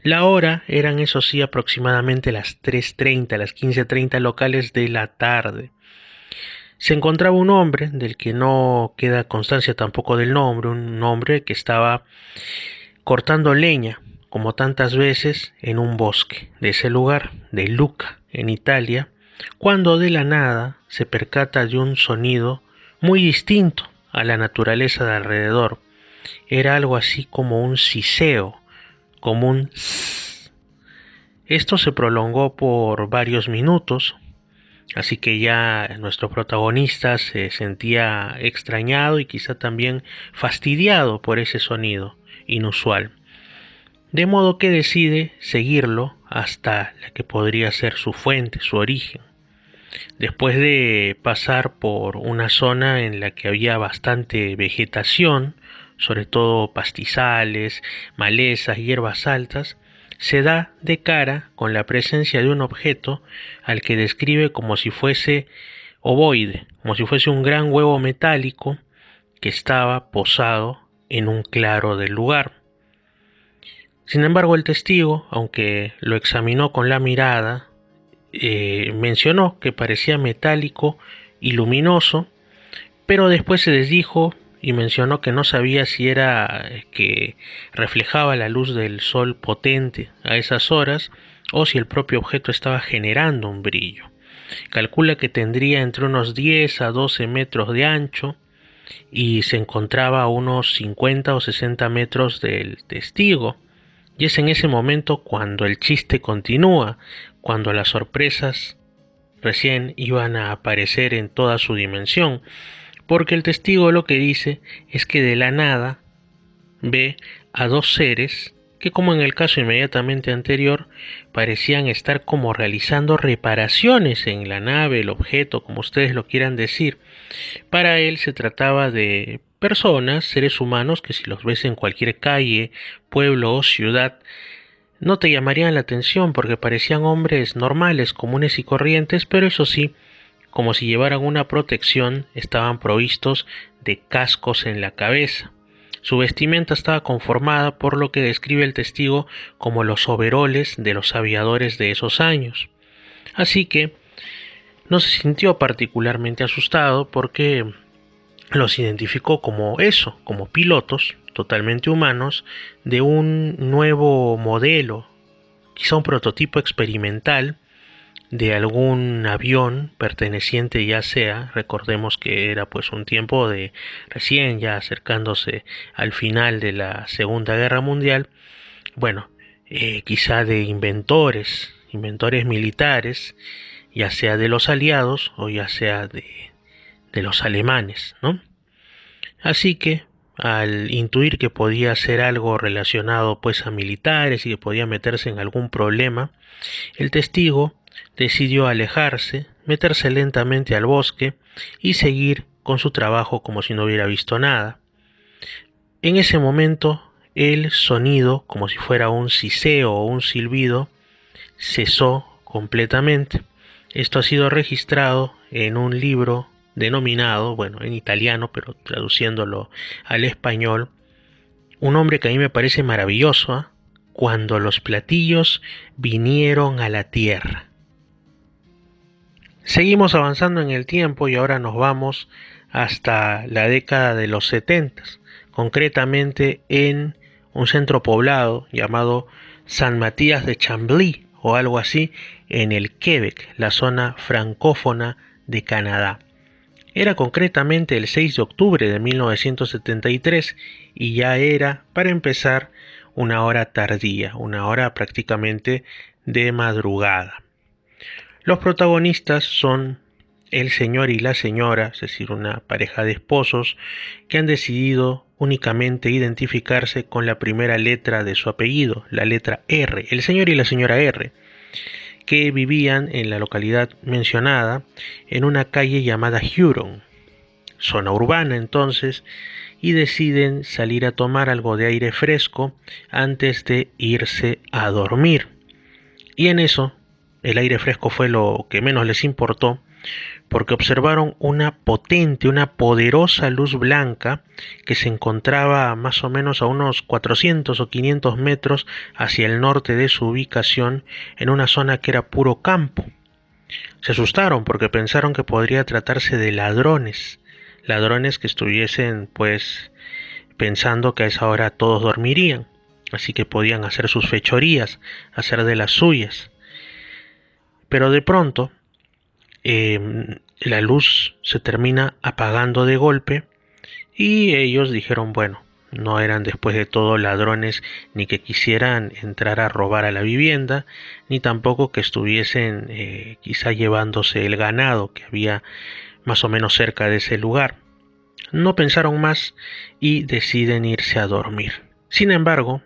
La hora eran, eso sí, aproximadamente las 3:30, las 15:30 locales de la tarde. Se encontraba un hombre, del que no queda constancia tampoco del nombre, un hombre que estaba cortando leña, como tantas veces, en un bosque de ese lugar, de Lucca, en Italia, cuando de la nada se percata de un sonido muy distinto a la naturaleza de alrededor. Era algo así como un siseo, como un sss. Esto se prolongó por varios minutos, así que ya nuestro protagonista se sentía extrañado y quizá también fastidiado por ese sonido inusual. De modo que decide seguirlo hasta la que podría ser su fuente, su origen. Después de pasar por una zona en la que había bastante vegetación, sobre todo pastizales, malezas, hierbas altas, se da de cara con la presencia de un objeto al que describe como si fuese ovoide, como si fuese un gran huevo metálico que estaba posado en un claro del lugar. Sin embargo, el testigo, aunque lo examinó con la mirada, mencionó que parecía metálico y luminoso, pero después se desdijo y mencionó que no sabía si era que reflejaba la luz del sol potente a esas horas o si el propio objeto estaba generando un brillo. Calcula que tendría entre unos 10 a 12 metros de ancho y se encontraba a unos 50 o 60 metros del testigo. Y es en ese momento cuando el chiste continúa, cuando las sorpresas recién iban a aparecer en toda su dimensión, porque el testigo lo que dice es que de la nada ve a dos seres que, como en el caso inmediatamente anterior, parecían estar como realizando reparaciones en la nave, el objeto, como ustedes lo quieran decir. Para él se trataba de personas, seres humanos, que si los ves en cualquier calle, pueblo o ciudad, no te llamarían la atención porque parecían hombres normales, comunes y corrientes, pero eso sí, como si llevaran una protección, estaban provistos de cascos en la cabeza. Su vestimenta estaba conformada por lo que describe el testigo como los overoles de los aviadores de esos años. Así que no se sintió particularmente asustado porque los identificó como eso, como pilotos totalmente humanos de un nuevo modelo, quizá un prototipo experimental de algún avión perteneciente ya sea, recordemos que era pues un tiempo de recién ya acercándose al final de la Segunda Guerra Mundial, bueno, quizá de inventores militares, ya sea de los aliados o ya sea de los alemanes, ¿no? Así que al intuir que podía ser algo relacionado pues a militares y que podía meterse en algún problema, el testigo decidió alejarse, meterse lentamente al bosque y seguir con su trabajo como si no hubiera visto nada. En ese momento, el sonido, como si fuera un siseo o un silbido, cesó completamente. Esto ha sido registrado en un libro denominado, bueno, en italiano, pero traduciéndolo al español, un nombre que a mí me parece maravilloso, ¿eh? Cuando los platillos vinieron a la tierra. Seguimos avanzando en el tiempo y ahora nos vamos hasta la década de los 70, concretamente en un centro poblado llamado San Matías de Chambly o algo así, en el Quebec, la zona francófona de Canadá. Era concretamente el 6 de octubre de 1973 y ya era, para empezar, una hora tardía, una hora prácticamente de madrugada. Los protagonistas son el señor y la señora, es decir, una pareja de esposos que han decidido únicamente identificarse con la primera letra de su apellido, la letra R, el señor y la señora R, que vivían en la localidad mencionada en una calle llamada Huron, zona urbana entonces, y deciden salir a tomar algo de aire fresco antes de irse a dormir. Y en eso, el aire fresco fue lo que menos les importó, porque observaron una potente, una poderosa luz blanca que se encontraba más o menos a unos 400 o 500 metros hacia el norte de su ubicación, en una zona que era puro campo. Se asustaron porque pensaron que podría tratarse de ladrones que estuviesen pues pensando que a esa hora todos dormirían, así que podían hacer sus fechorías, hacer de las suyas. Pero de pronto la luz se termina apagando de golpe y ellos dijeron, bueno, no eran después de todo ladrones ni que quisieran entrar a robar a la vivienda, ni tampoco que estuviesen quizá llevándose el ganado que había más o menos cerca de ese lugar. No pensaron más y deciden irse a dormir. Sin embargo,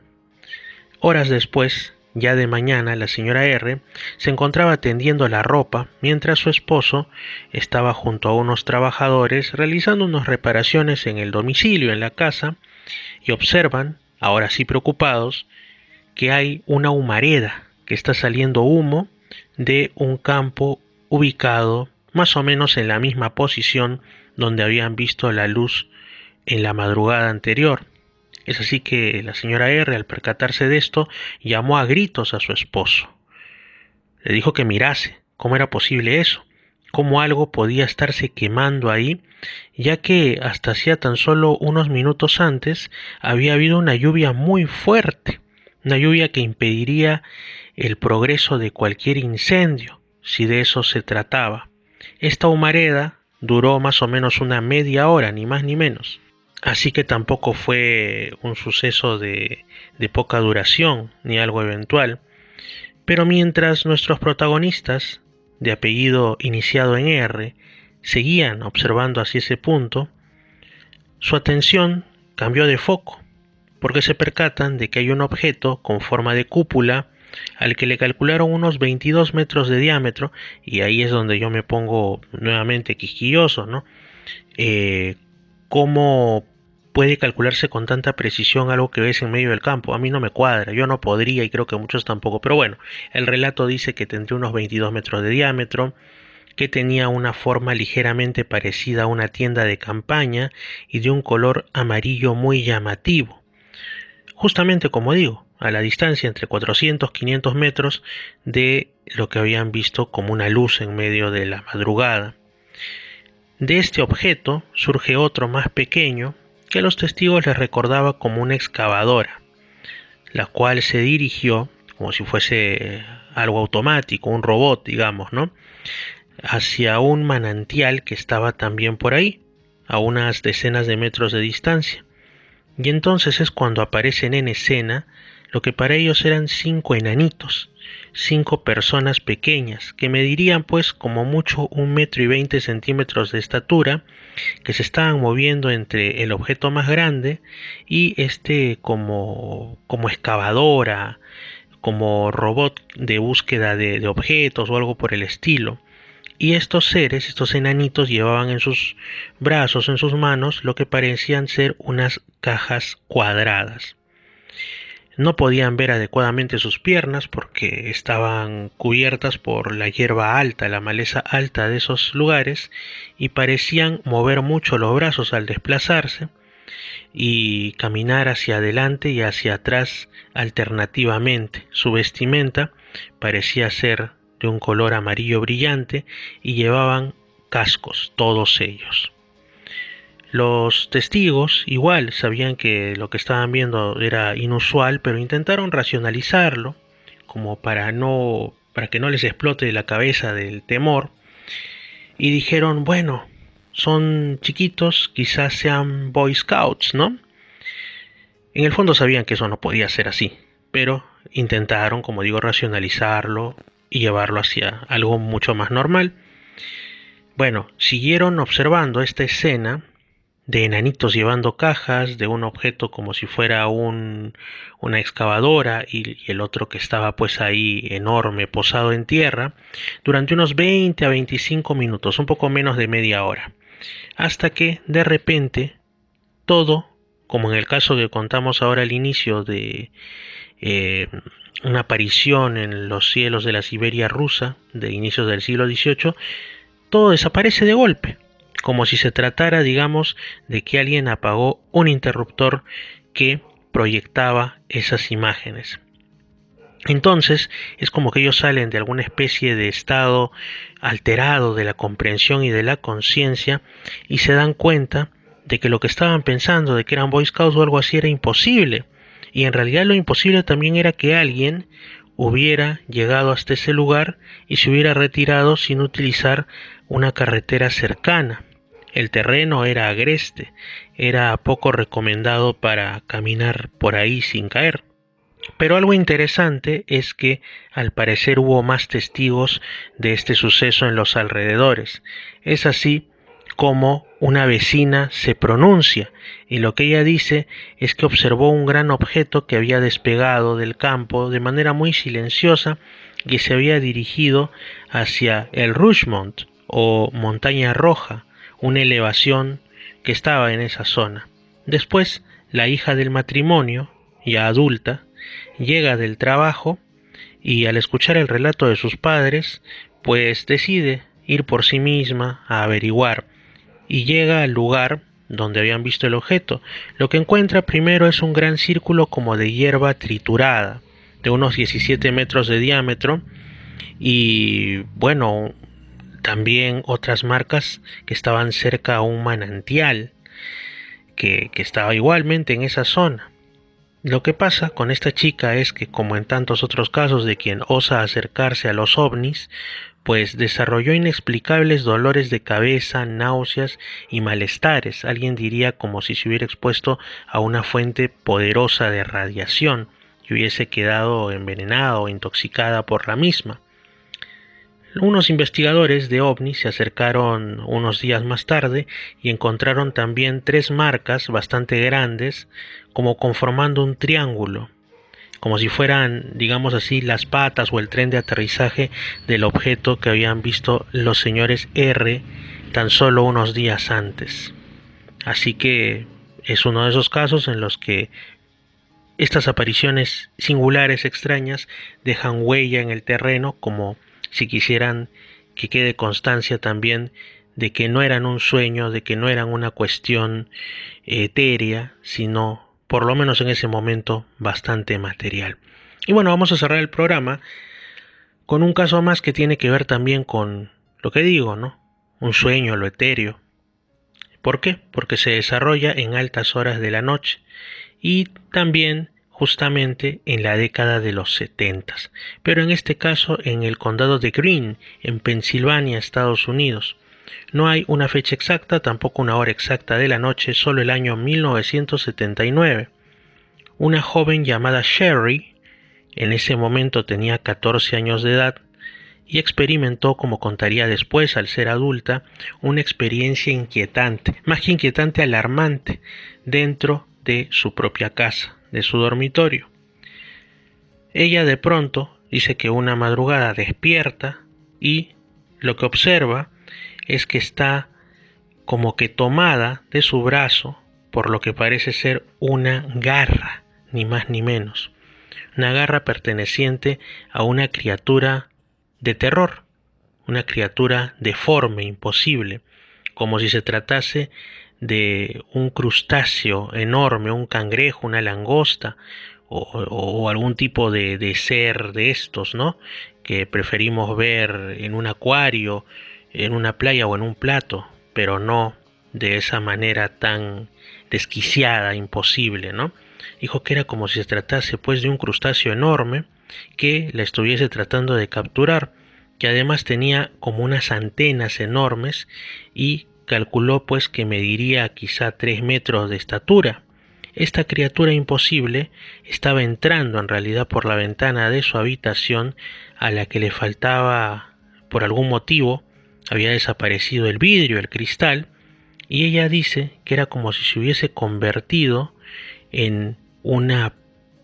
horas después, ya de mañana, la señora R se encontraba tendiendo la ropa mientras su esposo estaba junto a unos trabajadores realizando unas reparaciones en el domicilio, en la casa, y observan, ahora sí preocupados, que hay una humareda, que está saliendo humo de un campo ubicado más o menos en la misma posición donde habían visto la luz en la madrugada anterior. Es así que la señora R, al percatarse de esto, llamó a gritos a su esposo. Le dijo que mirase cómo era posible eso, cómo algo podía estarse quemando ahí, ya que hasta hacía tan solo unos minutos antes había habido una lluvia muy fuerte, una lluvia que impediría el progreso de cualquier incendio, si de eso se trataba. Esta humareda duró más o menos una media hora, ni más ni menos. Así que tampoco fue un suceso de poca duración, ni algo eventual. Pero mientras nuestros protagonistas, de apellido iniciado en R, seguían observando hacia ese punto, su atención cambió de foco, porque se percatan de que hay un objeto con forma de cúpula al que le calcularon unos 22 metros de diámetro, y ahí es donde yo me pongo nuevamente quisquilloso, ¿no? ¿Cómo puede calcularse con tanta precisión algo que ves en medio del campo? A mí no me cuadra, yo no podría y creo que muchos tampoco, pero bueno, el relato dice que tendría unos 22 metros de diámetro, que tenía una forma ligeramente parecida a una tienda de campaña y de un color amarillo muy llamativo. Justamente como digo, a la distancia entre 400 y 500 metros de lo que habían visto como una luz en medio de la madrugada. De este objeto surge otro más pequeño que a los testigos les recordaba como una excavadora, la cual se dirigió, como si fuese algo automático, un robot, digamos, ¿no?, hacia un manantial que estaba también por ahí, a unas decenas de metros de distancia. Y entonces es cuando aparecen en escena lo que para ellos eran 5 enanitos, 5 personas pequeñas, que medirían pues como mucho 1,20 m de estatura, que se estaban moviendo entre el objeto más grande y este como excavadora, como robot de búsqueda de objetos o algo por el estilo. Y estos seres, estos enanitos, llevaban en sus brazos, en sus manos, lo que parecían ser unas cajas cuadradas. No podían ver adecuadamente sus piernas porque estaban cubiertas por la hierba alta, la maleza alta de esos lugares, y parecían mover mucho los brazos al desplazarse y caminar hacia adelante y hacia atrás alternativamente. Su vestimenta parecía ser de un color amarillo brillante y llevaban cascos, todos ellos. Los testigos igual sabían que lo que estaban viendo era inusual, pero intentaron racionalizarlo como para que no les explote la cabeza del temor, y dijeron, bueno, son chiquitos, quizás sean Boy Scouts, ¿no? En el fondo sabían que eso no podía ser así, pero intentaron, como digo, racionalizarlo y llevarlo hacia algo mucho más normal. Bueno, siguieron observando esta escena de enanitos llevando cajas, de un objeto como si fuera una excavadora y el otro que estaba pues ahí enorme, posado en tierra, durante unos 20 a 25 minutos, un poco menos de media hora, hasta que de repente todo, como en el caso que contamos ahora al inicio de una aparición en los cielos de la Siberia rusa de inicios del siglo XVIII, todo desaparece de golpe, como si se tratara, digamos, de que alguien apagó un interruptor que proyectaba esas imágenes. Entonces es como que ellos salen de alguna especie de estado alterado de la comprensión y de la conciencia y se dan cuenta de que lo que estaban pensando de que eran Boy Scouts o algo así era imposible, y en realidad lo imposible también era que alguien hubiera llegado hasta ese lugar y se hubiera retirado sin utilizar una carretera cercana. El terreno era agreste, era poco recomendado para caminar por ahí sin caer. Pero algo interesante es que al parecer hubo más testigos de este suceso en los alrededores. Es así como una vecina se pronuncia, y lo que ella dice es que observó un gran objeto que había despegado del campo de manera muy silenciosa y se había dirigido hacia el Rushmont o Montaña Roja, una elevación que estaba en esa zona. Después, la hija del matrimonio, ya adulta, llega del trabajo y al escuchar el relato de sus padres, pues decide ir por sí misma a averiguar, y llega al lugar donde habían visto el objeto. Lo que encuentra primero es un gran círculo como de hierba triturada, de unos 17 metros de diámetro, y bueno, también otras marcas que estaban cerca a un manantial que estaba igualmente en esa zona. Lo que pasa con esta chica es que, como en tantos otros casos de quien osa acercarse a los ovnis, pues desarrolló inexplicables dolores de cabeza, náuseas y malestares. Alguien diría como si se hubiera expuesto a una fuente poderosa de radiación y hubiese quedado envenenada o intoxicada por la misma. Unos investigadores de ovnis se acercaron unos días más tarde y encontraron también 3 marcas bastante grandes, como conformando un triángulo, como si fueran, digamos así, las patas o el tren de aterrizaje del objeto que habían visto los señores R tan solo unos días antes. Así que es uno de esos casos en los que estas apariciones singulares, extrañas, dejan huella en el terreno, como si quisieran que quede constancia también de que no eran un sueño, de que no eran una cuestión etérea, sino, por lo menos en ese momento, bastante material. Y bueno, vamos a cerrar el programa con un caso más que tiene que ver también con lo que digo, ¿no? Un sueño, lo etéreo. ¿Por qué? Porque se desarrolla en altas horas de la noche y también justamente en la década de los 70, pero en este caso en el condado de Greene, en Pensilvania, Estados Unidos. No hay una fecha exacta, tampoco una hora exacta de la noche, solo el año 1979. Una joven llamada Sherry, en ese momento tenía 14 años de edad, y experimentó, como contaría después al ser adulta, una experiencia inquietante, más que inquietante, alarmante, dentro de su propia casa, de su dormitorio. Ella de pronto dice que una madrugada despierta y lo que observa es que está como que tomada de su brazo por lo que parece ser una garra, ni más ni menos. Una garra perteneciente a una criatura de terror, una criatura deforme, imposible, como si se tratase de un crustáceo enorme, un cangrejo, una langosta o algún tipo de ser de estos, ¿no? Que preferimos ver en un acuario, en una playa o en un plato, pero no de esa manera tan desquiciada, imposible, ¿no? Dijo que era como si se tratase pues de un crustáceo enorme que la estuviese tratando de capturar, que además tenía como unas antenas enormes y calculó pues que mediría quizá 3 metros de estatura. Esta criatura imposible estaba entrando en realidad por la ventana de su habitación, a la que le faltaba, por algún motivo, había desaparecido el vidrio, el cristal, y ella dice que era como si se hubiese convertido en una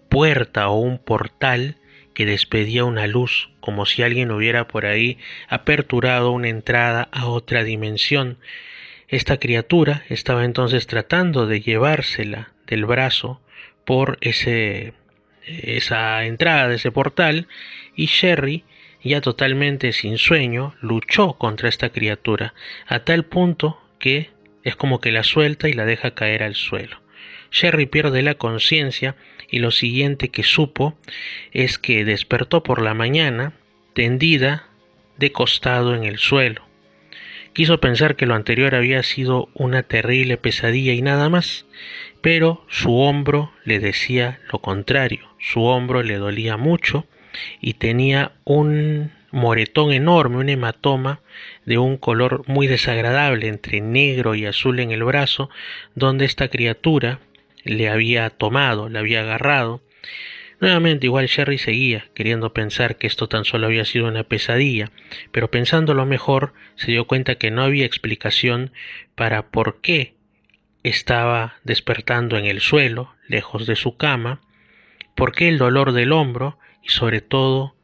puerta o un portal que despedía una luz, como si alguien hubiera por ahí aperturado una entrada a otra dimensión. Esta criatura estaba entonces tratando de llevársela del brazo por esa entrada de ese portal, y Sherry, ya totalmente sin sueño, luchó contra esta criatura, a tal punto que es como que la suelta y la deja caer al suelo. Sherry pierde la conciencia y lo siguiente que supo es que despertó por la mañana tendida de costado en el suelo. Quiso pensar que lo anterior había sido una terrible pesadilla y nada más, pero su hombro le decía lo contrario. Su hombro le dolía mucho y tenía un moretón enorme, un hematoma de un color muy desagradable, entre negro y azul en el brazo, donde esta criatura le había tomado, le había agarrado. Nuevamente igual Sherry seguía queriendo pensar que esto tan solo había sido una pesadilla, pero pensándolo mejor se dio cuenta que no había explicación para por qué estaba despertando en el suelo, lejos de su cama, por qué el dolor del hombro y sobre todo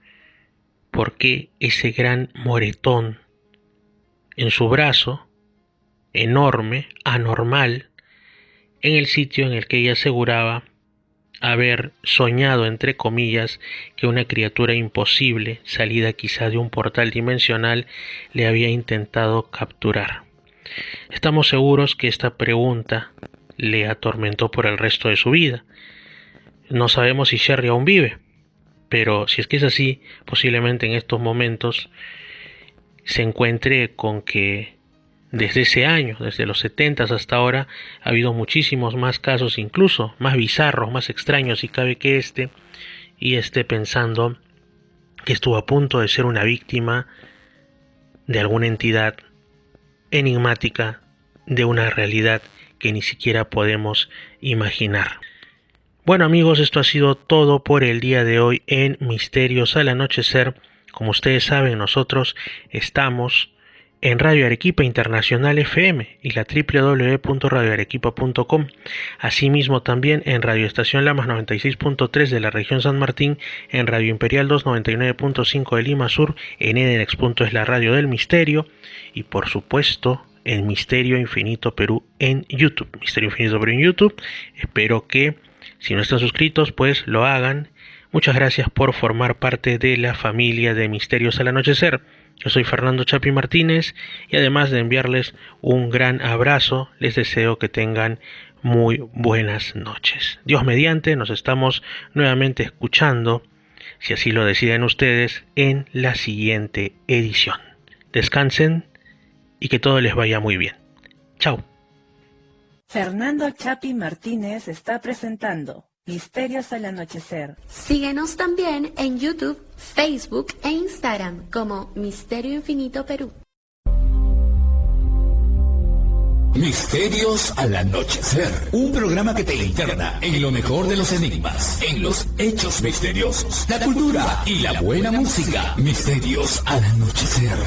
por qué ese gran moretón en su brazo, enorme, anormal, en el sitio en el que ella aseguraba haber soñado, entre comillas, que una criatura imposible, salida quizá de un portal dimensional, le había intentado capturar. Estamos seguros que esta pregunta le atormentó por el resto de su vida. No sabemos si Sherry aún vive, pero si es que es así, posiblemente en estos momentos se encuentre con que desde ese año, desde los 70 hasta ahora, ha habido muchísimos más casos, incluso más bizarros, más extraños si cabe que y esté pensando que estuvo a punto de ser una víctima de alguna entidad enigmática, de una realidad que ni siquiera podemos imaginar. Bueno amigos, esto ha sido todo por el día de hoy en Misterios al Anochecer. Como ustedes saben, nosotros estamos en Radio Arequipa Internacional FM y la www.radioarequipa.com. Asimismo también en Radio Estación Lamas 96.3 de la región San Martín, en Radio Imperial 299.5 de Lima Sur, en Ederex. Es la radio del misterio, y por supuesto en Misterio Infinito Perú en YouTube. Misterio Infinito Perú en YouTube. Espero que si no están suscritos pues lo hagan. Muchas gracias por formar parte de la familia de Misterios al Anochecer. Yo soy Fernando Chapi Martínez y además de enviarles un gran abrazo, les deseo que tengan muy buenas noches. Dios mediante, nos estamos nuevamente escuchando, si así lo deciden ustedes, en la siguiente edición. Descansen y que todo les vaya muy bien. Chao. Fernando Chapi Martínez está presentando Misterios al Anochecer. Síguenos también en YouTube, Facebook e Instagram como Misterio Infinito Perú. Misterios al Anochecer, un programa que te interna en lo mejor de los enigmas, en los hechos misteriosos, la cultura y la buena música. Misterios al Anochecer.